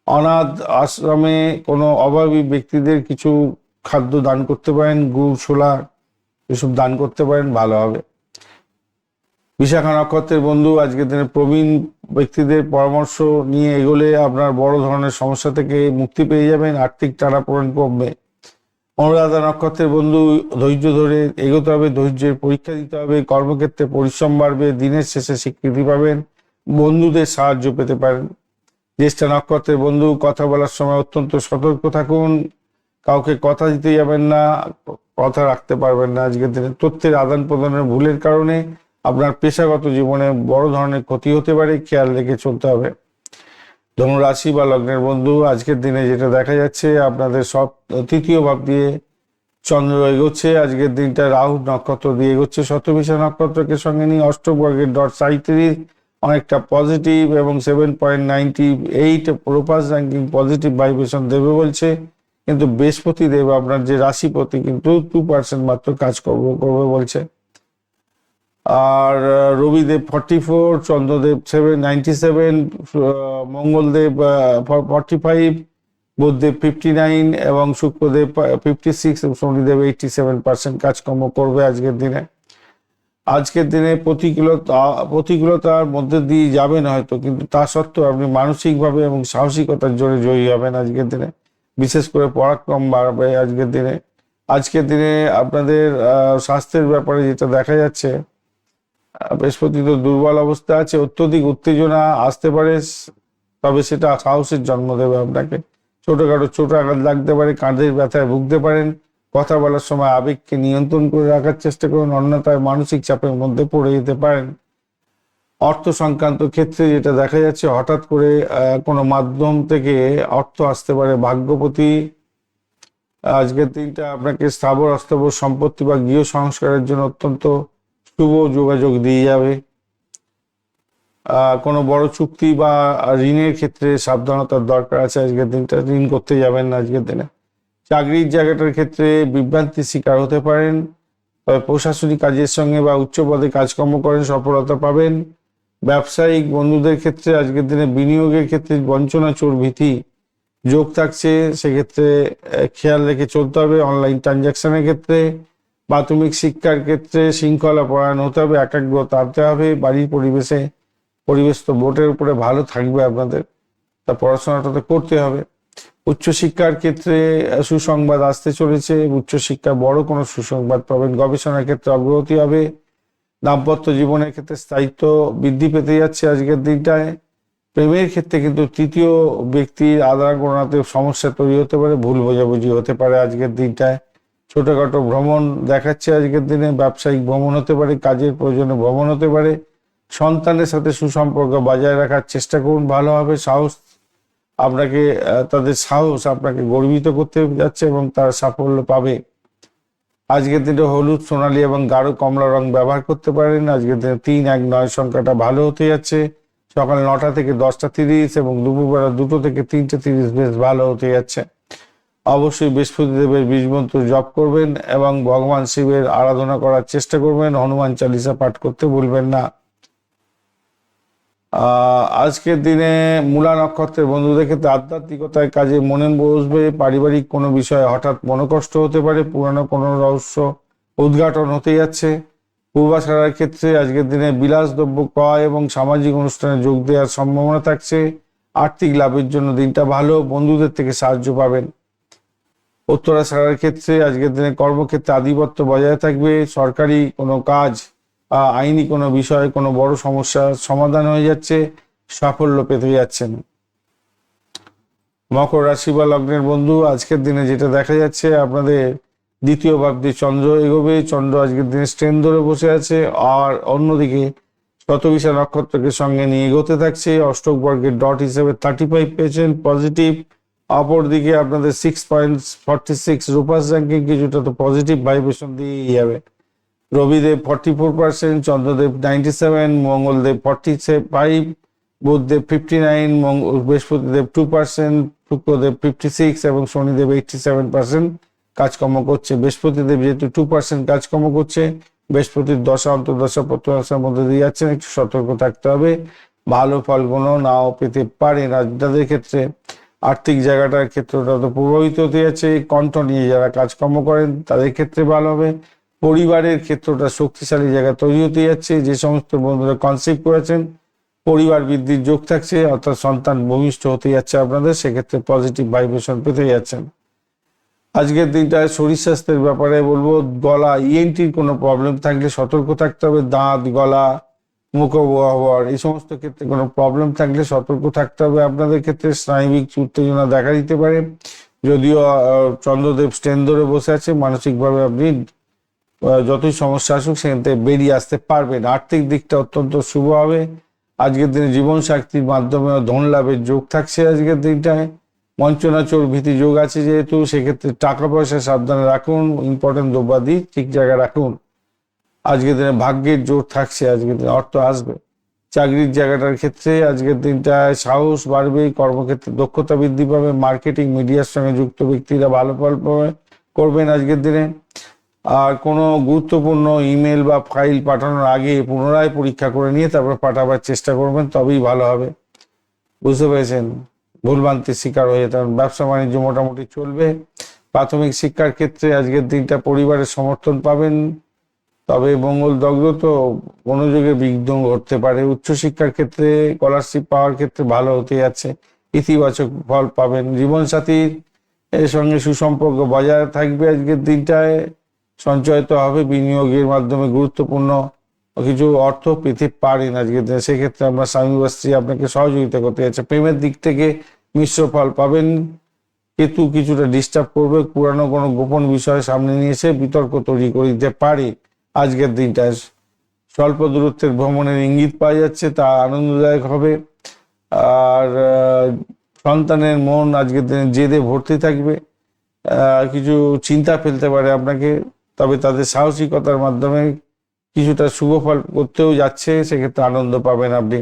অনাথ আশ্রমে কোনো অভাবী ব্যক্তিদের কিছু খাদ্য দান করতে পারেন, গুড়, ছোলা এসব দান করতে পারেন, ভালো হবে। বিশাখা নক্ষত্রের বন্ধু, আজকের দিনে প্রবীণ ব্যক্তিদের পরামর্শ নিয়ে এগোলে আপনার বড় ধরনের সমস্যা থেকে মুক্তি পেয়ে যাবেন, আর্থিক টানাপোড়েন কমবে। অনুরাধা নক্ষত্রের বন্ধু, ধৈর্য ধরে এগোতে হবে, ধৈর্যের পরীক্ষা দিতে হবে। কর্মক্ষেত্রে পরিশ্রম বাড়বে, দিনের শেষে স্বীকৃতি পাবেন, বন্ধুদের সাহায্য পেতে পারেন। জ্যেষ্ঠা নক্ষত্রের বন্ধু, কথা বলার সময় অত্যন্ত সতর্ক থাকুন। কাউকে কথা দিতে যাবেন না, কথা রাখতে পারবেন না আজকের দিনে। তথ্যের আদান প্রদানের ভুলের কারণে আপনার পেশাগত জীবনে বড় ধরনের ক্ষতি হতে পারে, খেয়াল রেখে চলতে হবে। ধনু রাশি বা লগ্নের বন্ধু, আজকের দিনে যেটা দেখা যাচ্ছে, আপনাদের সব তৃতীয় ভাব দিয়ে চন্দ্র এগোচ্ছে। আজকের দিনটা রাহু নক্ষত্র দিয়ে এগোচ্ছে। শতভিষা নক্ষত্রকে সঙ্গে নিয়ে অষ্টবর্গের .37 অনেকটা পজিটিভ এবং 7.98 প্রোপাস র্যাঙ্কিং পজিটিভ ভাইব্রেশন দেবে বলছে। কিন্তু বৃহস্পতি দেব আপনার যে রাশিপতি কিন্তু 2% মাত্র কাজ করবে বলছে। আর রবিদেব 44, চন্দ্রদেব 97, মঙ্গলদেব 45, বুধদেব 59 এবং শুক্রদেব 56 এবং শনিদেব 87% কাজকর্ম করবে আজকের দিনে। আজকের দিনে প্রতিকূলতার মধ্যে দিয়ে যাবেন হয়তো, কিন্তু তা সত্ত্বেও আপনি মানসিকভাবে এবং সাহসিকতার জোরে জয়ী হবেন আজকের দিনে। বিশেষ করে পরাক্রম বাড়বে আজকের দিনে। আজকের দিনে আপনাদের স্বাস্থ্যের ব্যাপারে যেটা দেখা যাচ্ছে, বৃহস্পতি তো দুর্বল অবস্থা আছে, অত্যধিক উত্তেজনা আসতে পারে, তবে সেটা সাহসের জন্ম দেবে আপনাকে। ছোটখাটো চোট আঘাত লাগতে পারে, কাঁধের ব্যথায় ভুগতে পারেন। কথা বলার সময় আবেগকে নিয়ন্ত্রণ করে রাখার চেষ্টা করুন, অন্যথায় মানসিক চাপের মধ্যে পড়ে যেতে পারেন। অর্থ সংক্রান্ত ক্ষেত্রে যেটা দেখা যাচ্ছে, হঠাৎ করে কোনো মাধ্যম থেকে অর্থ আসতে পারে। ভাগ্যপতি আজকের দিনটা আপনাকে স্থাবর অস্থাবর সম্পত্তি বা গৃহ সংস্কারের জন্য অত্যন্ত শুভ যোগাযোগ দিয়ে যাবে। কোনো বড় চুক্তি বা ঋণের ক্ষেত্রে সাবধানতার দরকার আছে আজকের দিনটা। ঋণ করতে যাবেন না আজকের দিনে। চাকরির জায়গাটার ক্ষেত্রে বিভ্রান্তির শিকার হতে পারেন, তবে প্রশাসনিক কাজের সঙ্গে বা উচ্চ পদে কাজকর্ম করেন, সফলতা পাবেন। ব্যবসায়িক বন্ধুদের ক্ষেত্রে আজকের দিনে বিনিয়োগের ক্ষেত্রে বঞ্চনা চোর ভীতি যোগ থাকছে, সেক্ষেত্রে খেয়াল রেখে চলতে হবে। অনলাইন ট্রানজাকশনের ক্ষেত্রে, প্রাথমিক শিক্ষার ক্ষেত্রে শৃঙ্খলা পরায়ণ হতে হবে, একাগ্রতা আনতে হবে। বাড়ির পরিবেশ তো বোর্ডের উপরে ভালো থাকবে আপনাদের, তা পড়াশোনাটা তো করতে হবে। উচ্চশিক্ষার ক্ষেত্রে সুসংবাদ আসতে চলেছে, উচ্চশিক্ষা বড় কোনো সুসংবাদ পাবেন। গবেষণার ক্ষেত্রে অগ্রগতি হবে। দাম্পত্য জীবনের ক্ষেত্রে স্থায়িত্ব বৃদ্ধি পেতে যাচ্ছে আজকের দিনটায়। প্রেমের ক্ষেত্রে কিন্তু তৃতীয় ব্যক্তির আদান-প্রদানে সমস্যা তৈরি হতে পারে, ভুল বোঝাবুঝি হতে পারে আজকের দিনটায়। ছোটখাটো ভ্রমণ দেখাচ্ছে আজকের দিনে, ব্যবসায়িক ভ্রমণ হতে পারে, কাজের প্রয়োজনে ভ্রমণ হতে পারে। সন্তানের সাথে সুসম্পর্ক বজায় রাখার চেষ্টা করুন, ভালো হবে। তাদের সাহস আপনাকে গর্বিত করতে যাচ্ছে এবং তার সাফল্য পাবে। আজকের দিনে হলুদ, সোনালী এবং গাঢ় কমলা রং ব্যবহার করতে পারেন। আজকের দিনে 3, 1, 9 সংখ্যাটা ভালো হতে যাচ্ছে। সকাল 9টা থেকে 10:30 এবং দুপুরবেলা 2টো থেকে 3:30 বেশ ভালো হতে যাচ্ছে। অবশ্যই বৃহস্পতি দেবের বীজ মন্ত্র জপ করবেন এবং ভগবান শিবের আরাধনা করার চেষ্টা করবেন। হনুমান চালিসা পাঠ করতে ভুলবেন না। আজকের দিনে মূলা নক্ষত্রের বন্ধুদের ক্ষেত্রে আধ্যাত্মিকতার কাজে মনে বসবে, পারিবারিক কোনো বিষয়ে হঠাৎ মনোকষ্ট হতে পারে, পুরানো কোনো রহস্য উদ্ঘাটন হতে যাচ্ছে। পূর্বাশারার ক্ষেত্রে আজকের দিনে বিলাসদ্রব্য ক্রয় এবং সামাজিক অনুষ্ঠানে যোগ দেওয়ার সম্ভাবনা থাকছে। আর্থিক লাভের জন্য দিনটা ভালো, বন্ধুদের থেকে সাহায্য পাবেন। উত্তরাশারার ক্ষেত্রে আজকের দিনে কর্মক্ষেত্রে আধিপত্য বজায় থাকবে, সরকারি কোনো কাজ, আইনি কোনো বিষয়ে কোনো বড় সমস্যার সমাধান হয়ে যাচ্ছে, সাফল্য পেতে যাচ্ছেন। মকর রাশি বা লগ্নের বন্ধু, আজকের দিনে যেটা দেখা যাচ্ছে আপনাদের দ্বিতীয় ভাবটি চন্দ্র এগোবে। চন্দ্র আজকের দিনে স্ট্রেন ধরে বসে আছে, আর অন্যদিকে শতবিশা নক্ষত্রকে সঙ্গে নিয়ে এগোতে থাকছে। অষ্টক বর্গের ডট হিসেবে 35 পেয়েছেন পজিটিভ। অপরদিকে আপনাদের 6.46 রূপাস র্যাঙ্কিং কিছুটা তো পজিটিভ ভাইব্রেশন দিয়েই যাবে। রবিদেব 44%, চন্দ্রদেব 97, মঙ্গলদেব 45, বুধদেব 59, বৃহস্পতিদেব 2%, শুক্রদেব 56 এবং শনিদেব 87% কাজকর্ম করছে। বৃহস্পতিদেব যেহেতু 2% কাজকর্ম করছে, বৃহস্পতির দশা অন্তর্দশা প্রত্যদশার মধ্যে দিয়ে যাচ্ছেন, একটু সতর্ক থাকতে হবে, ভালো ফলগুলো নাও পেতে পারেন। আর যাদের ক্ষেত্রে আর্থিক জায়গাটার ক্ষেত্রটা তো প্রভাবিত হতে যাচ্ছে, কণ্ঠ নিয়ে যারা কাজকর্ম করেন তাদের ক্ষেত্রে ভালো হবে। পরিবারের ক্ষেত্রটা শক্তিশালী জায়গা তৈরি হতে যাচ্ছে, যে সমস্ত বন্ধুরা কনসিভ করেছেন পরিবার বৃদ্ধির যোগ থাকছে, অর্থাৎ সন্তান ভূমিষ্ঠ হতে যাচ্ছে আপনাদের, সেক্ষেত্রে পজিটিভ ভাইব্রেশন পেতে যাচ্ছেন। আজকের দিনটায় শরীর স্বাস্থ্যের ব্যাপারে বলবো, গলা ইএনটির কোনো প্রবলেম থাকলে সতর্ক থাকতে হবে। দাঁত, গলা, মুখগহ্বর এই সমস্ত ক্ষেত্রে কোনো প্রবলেম থাকলে সতর্ক থাকতে হবে। আপনাদের ক্ষেত্রে স্নায়বিক উত্তেজনা দেখা দিতে পারে, যদিও চন্দ্রদেব স্ট্রেন ধরে বসে আছে, মানসিকভাবে আপনি যতই সমস্যা আসুক সেখান থেকে বেরিয়ে আসতে পারবেন। আর্থিক দিকটা অত্যন্ত শুভ হবে। আজকের দিনে জীবন শক্তির মাধ্যমে ধন লাভের যোগ থাকছে। আজকের দিনটায় বঞ্চনা চোর ভীতি যোগ আছে যেহেতু, সেক্ষেত্রে টাকা পয়সা সাবধানে রাখুন, ইম্পর্টেন্ট দ্রব্যাদি ঠিক জায়গায় রাখুন। আজকের দিনে ভাগ্যের জোর থাকছে, আজকের দিনে অর্থ আসবে। চাকরির জায়গাটার ক্ষেত্রে আজকের দিনটায় সাহস বাড়বে, কর্মক্ষেত্রে দক্ষতা বৃদ্ধি পাবে, মার্কেটিং মিডিয়ার সঙ্গে যুক্ত ব্যক্তিরা ভালো ফল করবেন আজকের দিনে। আর কোনো গুরুত্বপূর্ণ ইমেল বা ফাইল পাঠানোর আগে পুনরায় পরীক্ষা করে নিয়ে তারপর পাঠাবার চেষ্টা করবেন, তবেই ভালো হবে। বুঝতে পেরেছেন? ভুলভ্রান্তির শিকার হয়ে যেতে পারেন। ব্যবসা বাণিজ্য মোটামুটি চলবে। প্রাথমিক শিক্ষার ক্ষেত্রে আজকের দিনটা পরিবারের সমর্থন পাবেন, তবে মঙ্গল দগ্ধ তো মনোযোগে বিঘ্ন ঘটতে পারে। উচ্চশিক্ষার ক্ষেত্রে স্কলারশিপ পাওয়ার ক্ষেত্রে ভালো হতে যাচ্ছে, ইতিবাচক ফল পাবেন। জীবনসাথীর এর সঙ্গে সুসম্পর্ক বজায় থাকবে আজকের দিনটায়, সঞ্চয়িত হবে, বিনিয়োগের মাধ্যমে গুরুত্বপূর্ণ কিছু অর্থ পেতে পারেন আজকের দিনে। সেক্ষেত্রে আপনার স্বামী বা স্ত্রী আপনাকে সহযোগিতা করতে যাচ্ছে। প্রেমের দিক থেকে মিশ্র ফল পাবেন। কেতু কিছুটা ডিস্টার্ব করবে, পুরানো কোনো গোপন বিষয় সামনে নিয়ে এসে বিতর্ক তৈরি করে দিতে পারে। আজকের দিনটায় স্বল্প দূরত্বের ভ্রমণের ইঙ্গিত পাওয়া যাচ্ছে, তা আনন্দদায়ক হবে। আর সন্তানের মন আজকের দিনে জেদে ভর্তি থাকবে, কিছু চিন্তা ফেলতে পারে আপনাকে, তবে তাদের সাহসিকতার মাধ্যমে কিছুটা শুভ ফল করতেও যাচ্ছে, সেক্ষেত্রে আনন্দ পাবেন আপনি।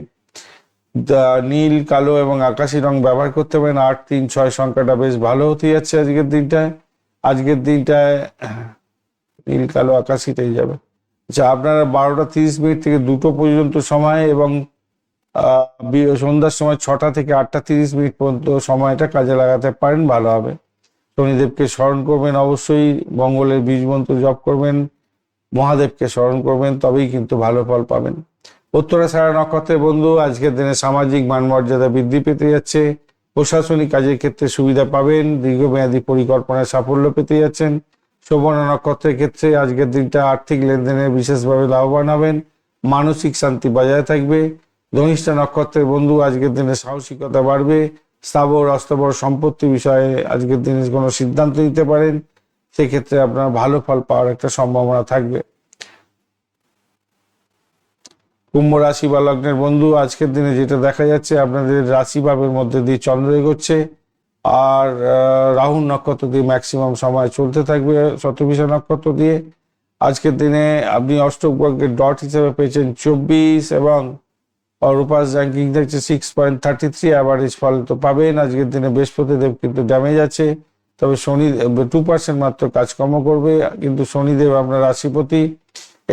নীল, কালো এবং আকাশি রং ব্যবহার করতে পারেন। 8, 3, 6 সংখ্যাটা বেশ ভালো হতে যাচ্ছে আজকের দিনটায়। আজকের দিনটায় নীল, কালো, আকাশিটাই যাবে। আচ্ছা, আপনারা 12টা 30 থেকে 2টো পর্যন্ত সময় এবং সন্ধ্যার সময় 6টা থেকে 8টা 30 পর্যন্ত সময়টা কাজে লাগাতে পারেন, ভালো হবে। শনিদেবকে স্মরণ করবেন অবশ্যই, মঙ্গলের বীজ মন্ত্র জপ করবেন, মহাদেবকে স্মরণ করবেন, তবেই কিন্তু ভালো ফল পাবেন। উত্তরাষাঢ়া নক্ষত্রের বন্ধু, আজকের দিনে সামাজিক মান মর্যাদা বৃদ্ধি পেতে যাচ্ছে। প্রশাসনিক কাজের ক্ষেত্রে সুবিধা পাবেন, দীর্ঘমেয়াদী পরিকল্পনায় সাফল্য পেতে যাচ্ছেন। শোভনা নক্ষত্রের ক্ষেত্রে আজকের দিনটা আর্থিক লেনদেনে বিশেষভাবে লাভবান হবেন, মানসিক শান্তি বজায় থাকবে। ধনিষ্ঠা নক্ষত্রের বন্ধু, আজকের দিনে সাহসিকতা বাড়বে, স্থাবর অস্থাবর সম্পত্তি বিষয়ে আজকের দিনে কোনো সিদ্ধান্ত নিতে পারেন, সেক্ষেত্রে আপনার ভালো ফল পাওয়ার একটা সম্ভাবনা থাকবে। কুম্ভ রাশি বা লগ্নের বন্ধু, আজকের দিনে যেটা দেখা যাচ্ছে আপনাদের রাশি ভাবের মধ্যে দিয়ে চন্দ্র এগোচ্ছে, আর রাহু নক্ষত্র দিয়ে ম্যাক্সিমাম সময় চলতে থাকবে, শতবিশা নক্ষত্র দিয়ে। আজকের দিনে আপনি অষ্টক বর্গের ডট হিসেবে পেয়েছেন 24 এবং রূপাস র্যাঙ্কিং দেখছে 6.33, অ্যাভারেজ ফল তো পাবেন। আজকের দিনে বৃহস্পতিদেব কিন্তু ড্যামেজ আছে, তবে শনি 2% মাত্র কাজকর্ম করবে, কিন্তু শনিদেব আপনার রাশিপতি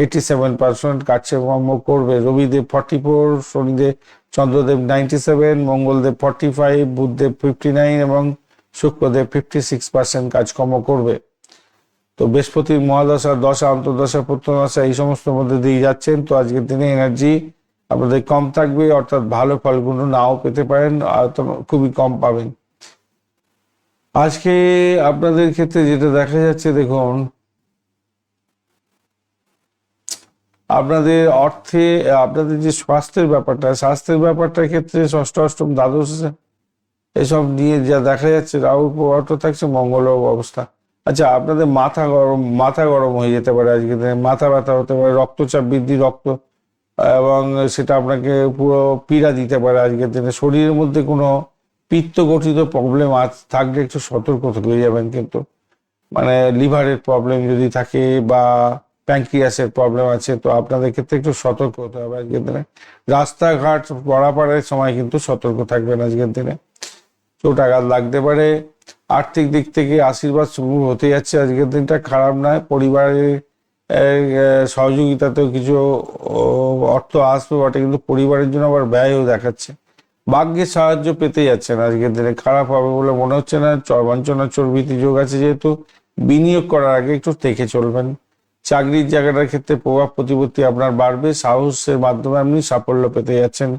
87% কাজকর্ম করবে। রবিদেব 44, শনিদেব চন্দ্রদেব 97, মঙ্গলদেব 45, বুধদেব 59 এবং শুক্রদেব 56% কাজকর্ম করবে। তো বৃহস্পতির মহাদশা, দশা, অন্তর্দশা, প্রত্যদশা এই সমস্ত মধ্যে দিয়ে যাচ্ছেন। তো আজকের দিনে এনার্জি আপনাদের কম থাকবে, অর্থাৎ ভালো ফলগুলো নাও পেতে পারেন, আর খুবই কম পাবেন। আজকে আপনাদের ক্ষেত্রে যেটা দেখা যাচ্ছে, দেখুন আপনাদের অর্থে, আপনাদের যে স্বাস্থ্যের ব্যাপারটার ক্ষেত্রে ষষ্ঠ, অষ্টম, দ্বাদশ এসব নিয়ে যা দেখা যাচ্ছে, রাহুর প্রভাবটা থাকছে, মঙ্গল অবস্থা। আচ্ছা, আপনাদের মাথা গরম হয়ে যেতে পারে আজকে দিনে, মাথা ব্যথা হতে পারে, রক্তচাপ বৃদ্ধি, এবং সেটা আপনাকে পুরো পীড়া দিতে পারে আজকের দিনে। শরীরের মধ্যে কোনো পিত্ত গঠিত প্রবলেম থাকলে একটু সতর্ক হয়ে যাবেন, কিন্তু মানে লিভারের প্রবলেম যদি থাকে বা প্যাঙ্ক্রিয়াসের প্রবলেম আছে, তো আপনাদের ক্ষেত্রে একটু সতর্ক হতে হবে আজকের দিনে। রাস্তাঘাট পারাপারের সময় কিন্তু সতর্ক থাকবেন আজকের দিনে, চোটাঘাত লাগতে পারে। আর্থিক দিক থেকে আশীর্বাদ শুরু হতে যাচ্ছে আজকের দিনটা, খারাপ নয়। পরিবারের সহযোগিতাতেও কিছু অর্থ আসবে বটে, কিন্তু পরিবারের জন্য আবার ব্যয়ও দেখাচ্ছে। ভাগ্যের সাহায্য পেতে যাচ্ছেন আজকের দিনে, খারাপ হবে বলে মনে হচ্ছে না। বঞ্চনা চর্বিতি যোগ আছে যেহেতু, বিনিয়োগ করার আগে একটু দেখে চলবেন। চাকরির জায়গাটার ক্ষেত্রে প্রভাব প্রতিপত্তি আপনার বাড়বে, সাহসের মাধ্যমে আপনি সাফল্য পেতে যাচ্ছেন।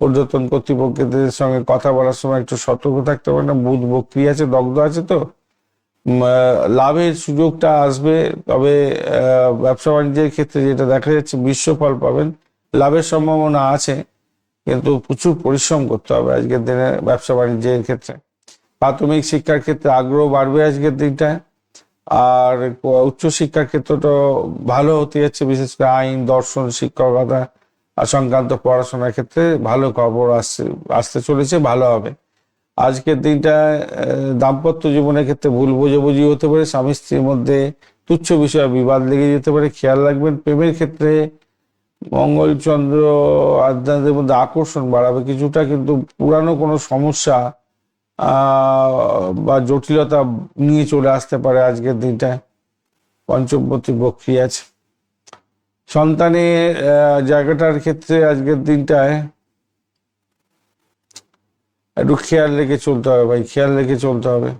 ঊর্ধ্বতন কর্তৃপক্ষদের সঙ্গে কথা বলার সময় একটু সতর্ক থাকতে পারেন, বুধ বক্রি আছে, দগ্ধ আছে, তো লাভের সুযোগটা আসবে। তবে ব্যবসা বাণিজ্যের ক্ষেত্রে যেটা দেখা যাচ্ছে, মিশ্র ফল পাবেন, লাভের সম্ভাবনা আছে, কিন্তু প্রচুর পরিশ্রম করতে হবে আজকের দিনে ব্যবসা বাণিজ্যের ক্ষেত্রে। প্রাথমিক শিক্ষার ক্ষেত্রে আগ্রহ বাড়বে আজকের দিনটায়। আর উচ্চশিক্ষার ক্ষেত্রটা ভালো হতে যাচ্ছে, বিশেষ করে আইন, দর্শন, শিক্ষকতা সংক্রান্ত পড়াশোনার ক্ষেত্রে ভালো খবর আসতে চলেছে, ভালো হবে আজকের দিনটা। দাম্পত্য জীবনের ক্ষেত্রে ভুল বোঝাবুঝি হতে পারে, স্বামী স্ত্রীর মধ্যে তুচ্ছ বিষয়ে বিবাদ লেগে যেতে পারে, খেয়াল রাখবেন। প্রেমের ক্ষেত্রে মঙ্গল চন্দ্র আপনাদের মধ্যে আকর্ষণ বাড়াবে কিছুটা, কিন্তু পুরানো কোনো সমস্যা বা জটিলতা নিয়ে চলে আসতে পারে আজকের দিনটায়। পঞ্চমপতি বক্রি আছে। সন্তানের জায়গাটার ক্ষেত্রে আজকের দিনটায় একটু খেয়াল রেখে চলতে হবে ভাই, খেয়াল রেখে চলতে হবে।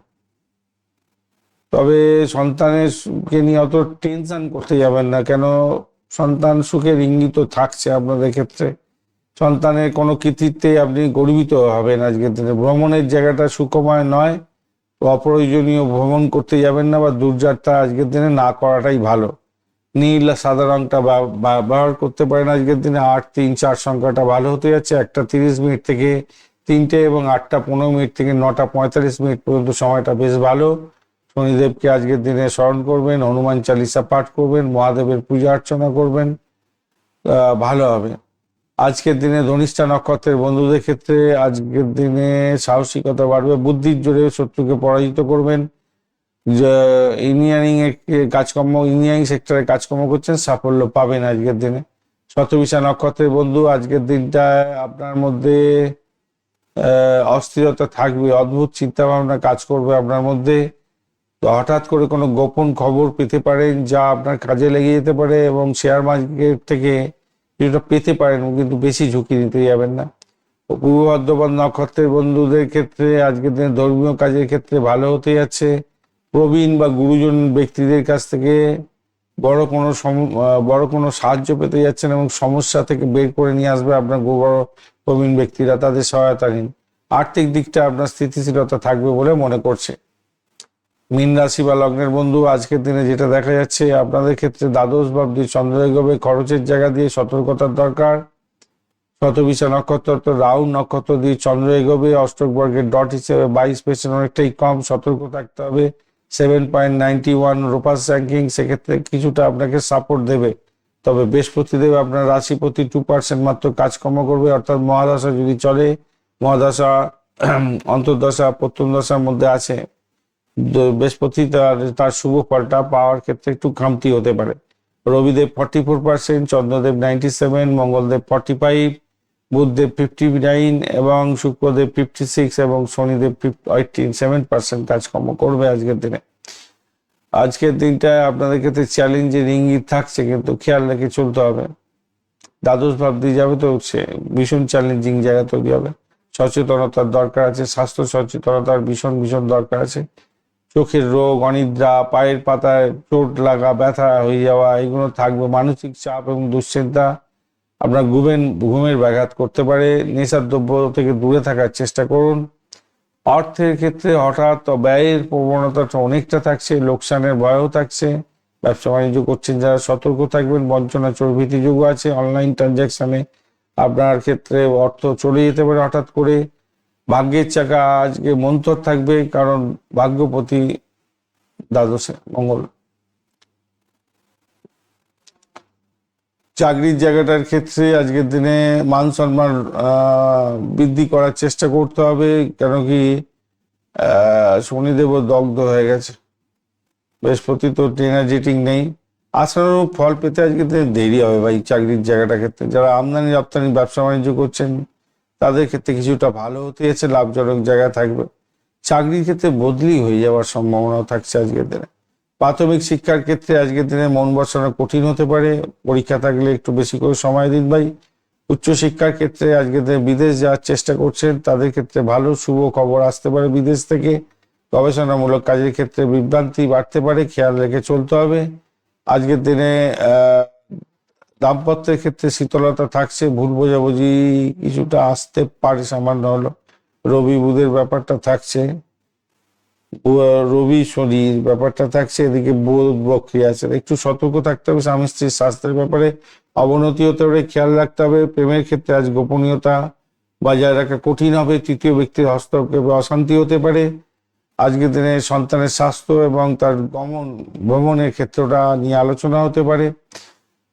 তবে সন্তানের নিয়ে অত টেনশন করতে যাবেন না, কেন সন্তান সুখের ইঙ্গিত থাকছে আপনাদের ক্ষেত্রে। সন্তানের কোনো কৃতিত্বে আপনি গর্বিত হবেন আজকের দিনে। ভ্রমণের জায়গাটা সুখময় নয়, অপ্রয়োজনীয় ভ্রমণ করতে যাবেন না, বা দূরযাত্রা আজকের দিনে না করাটাই ভালো। নীল সাদা রংটা ব্যবহার করতে পারেন আজকের দিনে। 8, 3, 4 সংখ্যাটা ভালো হতে যাচ্ছে। 1:30 থেকে 3টে এবং 8:15 থেকে 9:45 পর্যন্ত সময়টা বেশ ভালো। শনিদেবকে আজকের দিনে স্মরণ করবেন, হনুমান চালিসা পাঠ করবেন, মহাদেবের পূজা অর্চনা করবেন, ভালো হবে। আজকের দিনে ধনিষ্ঠা নক্ষত্রের বন্ধুদের ক্ষেত্রে আজকের দিনে সাহসিকতা বাড়বে, বুদ্ধির জোরে শত্রুকে পরাজিত করবেন। ইঞ্জিনিয়ারিং এর কাজকর্ম, ইঞ্জিনিয়ারিং সেক্টরে কাজকর্ম করছেন, সাফল্য পাবেন আজকের দিনে। শতবিশা নক্ষত্রের বন্ধু, আজকের দিনটা আপনার মধ্যে অস্থিরতা থাকবে, অদ্ভুত চিন্তা ভাবনা কাজ করবে আপনার মধ্যে। তো হঠাৎ করে কোনো গোপন খবর পেতে পারেন, যা আপনার কাজে লেগে যেতে পারে, এবং শেয়ার মার্কেট থেকে কিছুটা পেতে পারেন, কিন্তু বেশি ঝুঁকি নিতে যাবেন না। পূর্ব বর্ধমান নক্ষত্রের বন্ধুদের ক্ষেত্রে আজকের দিনে ধর্মীয় কাজের ক্ষেত্রে ভালো হতে যাচ্ছে। প্রবীণ বা গুরুজন ব্যক্তিদের কাছ থেকে বড় কোনো সাহায্য পেতে যাচ্ছেন, এবং সমস্যা থেকে বের করে নিয়ে আসবে আপনার বড় প্রবীণ ব্যক্তিরা, তাদের সহায়তা নিন। আর্থিক দিকটা আপনার স্থিতিশীলতা থাকবে বলে মনে করছে। মীন রাশি বা লগ্নের বন্ধু, আজকের দিনে যেটা দেখা যাচ্ছে, আপনাদের ক্ষেত্রে দ্বাদশ ভাবটি চন্দ্র এগোবে, খরচের জায়গা দিয়ে সতর্কতার দরকার। শতবিশা নক্ষত্র তো রাহু নক্ষত্র দিয়ে চন্দ্র এগোবে, অষ্টক বর্গের ডট হিসেবে 22% অনেকটাই কম, সতর্ক থাকতে হবে। 7.91 রোপাস র্যাঙ্কিং, সেক্ষেত্রে কিছুটা আপনাকে সাপোর্ট দেবে। তবে বৃহস্পতিদেব আপনার রাশিপতি 2% মাত্র কাজকর্ম করবে, অর্থাৎ মহাদশা যদি চলে, মহাদশা অন্তর্দশা প্রথম দশার মধ্যে আছে, বৃহস্পতি তার শুভ ফলটা পাওয়ার ক্ষেত্রে একটু খামতি হতে পারে। রবিদেব 44%, চন্দ্রদেব 97, মঙ্গলদেব 45, বুধদেব 59 এবং শুক্রদেব 56 এবং শনিদেব 87% কাজকর্ম করবে আজকের দিনে। আজকের দিনটা আপনাদের ক্ষেত্রে চ্যালেঞ্জের ইঙ্গিত থাকছে, কিন্তু খেয়াল রেখে চলতে হবে। দ্বাদশ ভাব দিয়ে যাবে, তো সে ভীষণ চ্যালেঞ্জিং জায়গা তৈরি হবে। সচেতনতার দরকার আছে, স্বাস্থ্য সচেতনতার ভীষণ ভীষণ দরকার আছে। চোখের রোগ, অনিদ্রা, পায়ের পাতায় চোট লাগা, ব্যথা হয়ে যাওয়া, এগুলো থাকবে। মানসিক চাপ এবং দুশ্চিন্তা আপনার ঘুমের ব্যাঘাত করতে পারে। নেশার দ্রব্য থেকে দূরে থাকার চেষ্টা করুন। অর্থের ক্ষেত্রে হঠাৎ ব্যয়ের প্রবণতাটা অনেকটা থাকছে, লোকসানের ভয়ও থাকছে। ব্যবসা বাণিজ্য করছেন যারা, সতর্ক থাকবেন। বঞ্চনা চোরভীতি যোগ আছে। অনলাইন ট্রানজাকশনে আপনার ক্ষেত্রে অর্থ চলে যেতে পারে হঠাৎ করে। ভাগ্যের চাকা আজকে মন্থর থাকবে, কারণ ভাগ্যপতি দ্বাদশে মঙ্গল। চাকরির জায়গাটার ক্ষেত্রে আজকের দিনে মান সম্মান বৃদ্ধি করার চেষ্টা করতে হবে, কেন কি শনিদেবও দগ্ধ হয়ে গেছে। বৃহস্পতি তো এনার্জেটিক নেই। আশানুরূপ ফল পেতে আজকে দেরি হবে ভাই। চাকরির জায়গাটার ক্ষেত্রে যারা আমদানি রপ্তানি ব্যবসা বাণিজ্য করছেন তাদের ক্ষেত্রে কিছুটা ভালো হতে যাচ্ছে, লাভজনক জায়গা থাকবে। চাকরির ক্ষেত্রে বদলি হয়ে যাওয়ার সম্ভাবনাও থাকছে আজকের দিনে। প্রাথমিক শিক্ষার ক্ষেত্রে আজকের দিনে মন বসানো কঠিন হতে পারে, পরীক্ষা থাকলে একটু বেশি করে সময় দিন ভাই। উচ্চশিক্ষার ক্ষেত্রে আজকের দিনে বিদেশ যাওয়ার চেষ্টা করছেন তাদের ক্ষেত্রে ভালো শুভ খবর আসতে পারে বিদেশ থেকে। গবেষণামূলক কাজের ক্ষেত্রে বিভ্রান্তি বাড়তে পারে, খেয়াল রেখে চলতে হবে। আজকের দিনে দাম্পত্যের ক্ষেত্রে শীতলতা থাকছে, ভুল বোঝাবুঝি কিছুটা আসতে পারে সামান্য হলো। রবি বুধের ব্যাপারটা থাকছে, রবি শনির ব্যাপারটা থাকছে, এদিকে বুধ বক্রি আছে। একটু সতর্ক থাকতে হবে। স্বামী স্ত্রীর স্বাস্থ্যের ব্যাপারে অবনতি হতে পারে, খেয়াল রাখতে হবে। প্রেমের ক্ষেত্রে আজ গোপনীয়তা বজায় রাখা কঠিন হবে। তৃতীয় ব্যক্তির হস্তক্ষেপে অশান্তি হতে পারে। আজকের দিনে সন্তানের স্বাস্থ্য এবং তার ভ্রমণের ক্ষেত্রটা নিয়ে আলোচনা হতে পারে।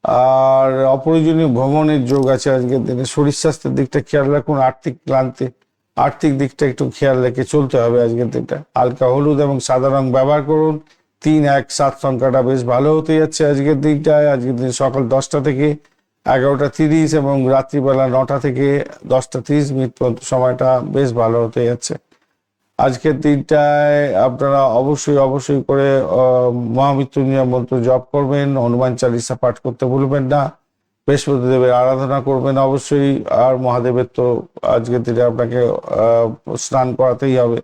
আর অপ্রয়োজনীয় ভ্রমণের যোগ আছে আজকের দিনে। শরীর স্বাস্থ্যের দিকটা খেয়াল রাখুন। আর্থিক দিকটা একটু খেয়াল রেখে চলতে হবে আজকের দিনটা। হালকা হলুদ এবং সাদা রং ব্যবহার করুন। 3, 1, 7 সংখ্যাটা বেশ ভালো হতে যাচ্ছে আজকের দিনটায়। আজকের দিন সকাল 10টা থেকে 11টা 30 এবং রাত্রিবেলা 9টা থেকে 10টা 30 পর্যন্ত সময়টা বেশ ভালো হতে যাচ্ছে। আজকের দিনটায় আপনারা অবশ্যই করে মহামৃত্যুঞ্জয় মন্ত্র জপ করবেন, হনুমান চালিসা পাঠ করতে ভুলবেন না, বৃহস্পতি দেবের আরাধনা করবেন অবশ্যই। আর মহাদেবের তো আজকের দিনে আপনাকে স্নান করাতেই হবে,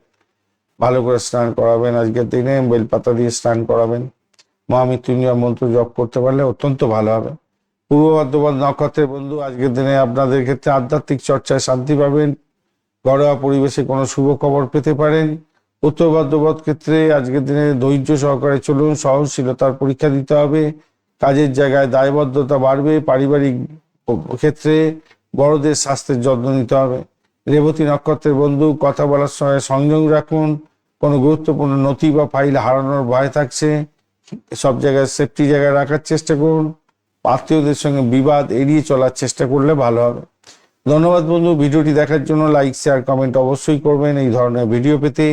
ভালো করে স্নান করাবেন আজকের দিনে, বেলপাতা দিয়ে স্নান করাবেন। মহামৃত্যুঞ্জয় মন্ত্র জপ করতে পারলে অত্যন্ত ভালো হবে। পূর্ব বর্ধমান নক্ষত্রের বন্ধু, আজকের দিনে আপনাদের ক্ষেত্রে আধ্যাত্মিক চর্চায় শান্তি পাবেন। ঘরোয়া পরিবেশে কোনো শুভ খবর পেতে পারেন। উত্তর বর্ধমান ক্ষেত্রে আজকের দিনে ধৈর্য সহকারে চলুন, সহনশীলতার পরীক্ষা দিতে হবে। কাজের জায়গায় দায়বদ্ধতা বাড়বে। পারিবারিক ক্ষেত্রে বড়দের স্বাস্থ্যের যত্ন নিতে হবে। রেবতী নক্ষত্রের বন্ধু, কথা বলার সময় সংযম রাখুন। কোনো গুরুত্বপূর্ণ নথি বা ফাইল হারানোর ভয় থাকছে, সব জায়গায় সেফটি জায়গায় রাখার চেষ্টা করুন। আত্মীয়দের সঙ্গে বিবাদ এড়িয়ে চলার চেষ্টা করলে ভালো হবে। ধন্যবাদ বন্ধু, ভিডিওটি দেখার জন্য। লাইক, শেয়ার, কমেন্ট অবশ্যই করবেন। এই ধরনের ভিডিও পেতে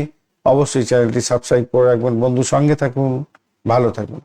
অবশ্যই চ্যানেলটি সাবস্ক্রাইব করে রাখবেন। বন্ধু সঙ্গে থাকুন, ভালো থাকুন।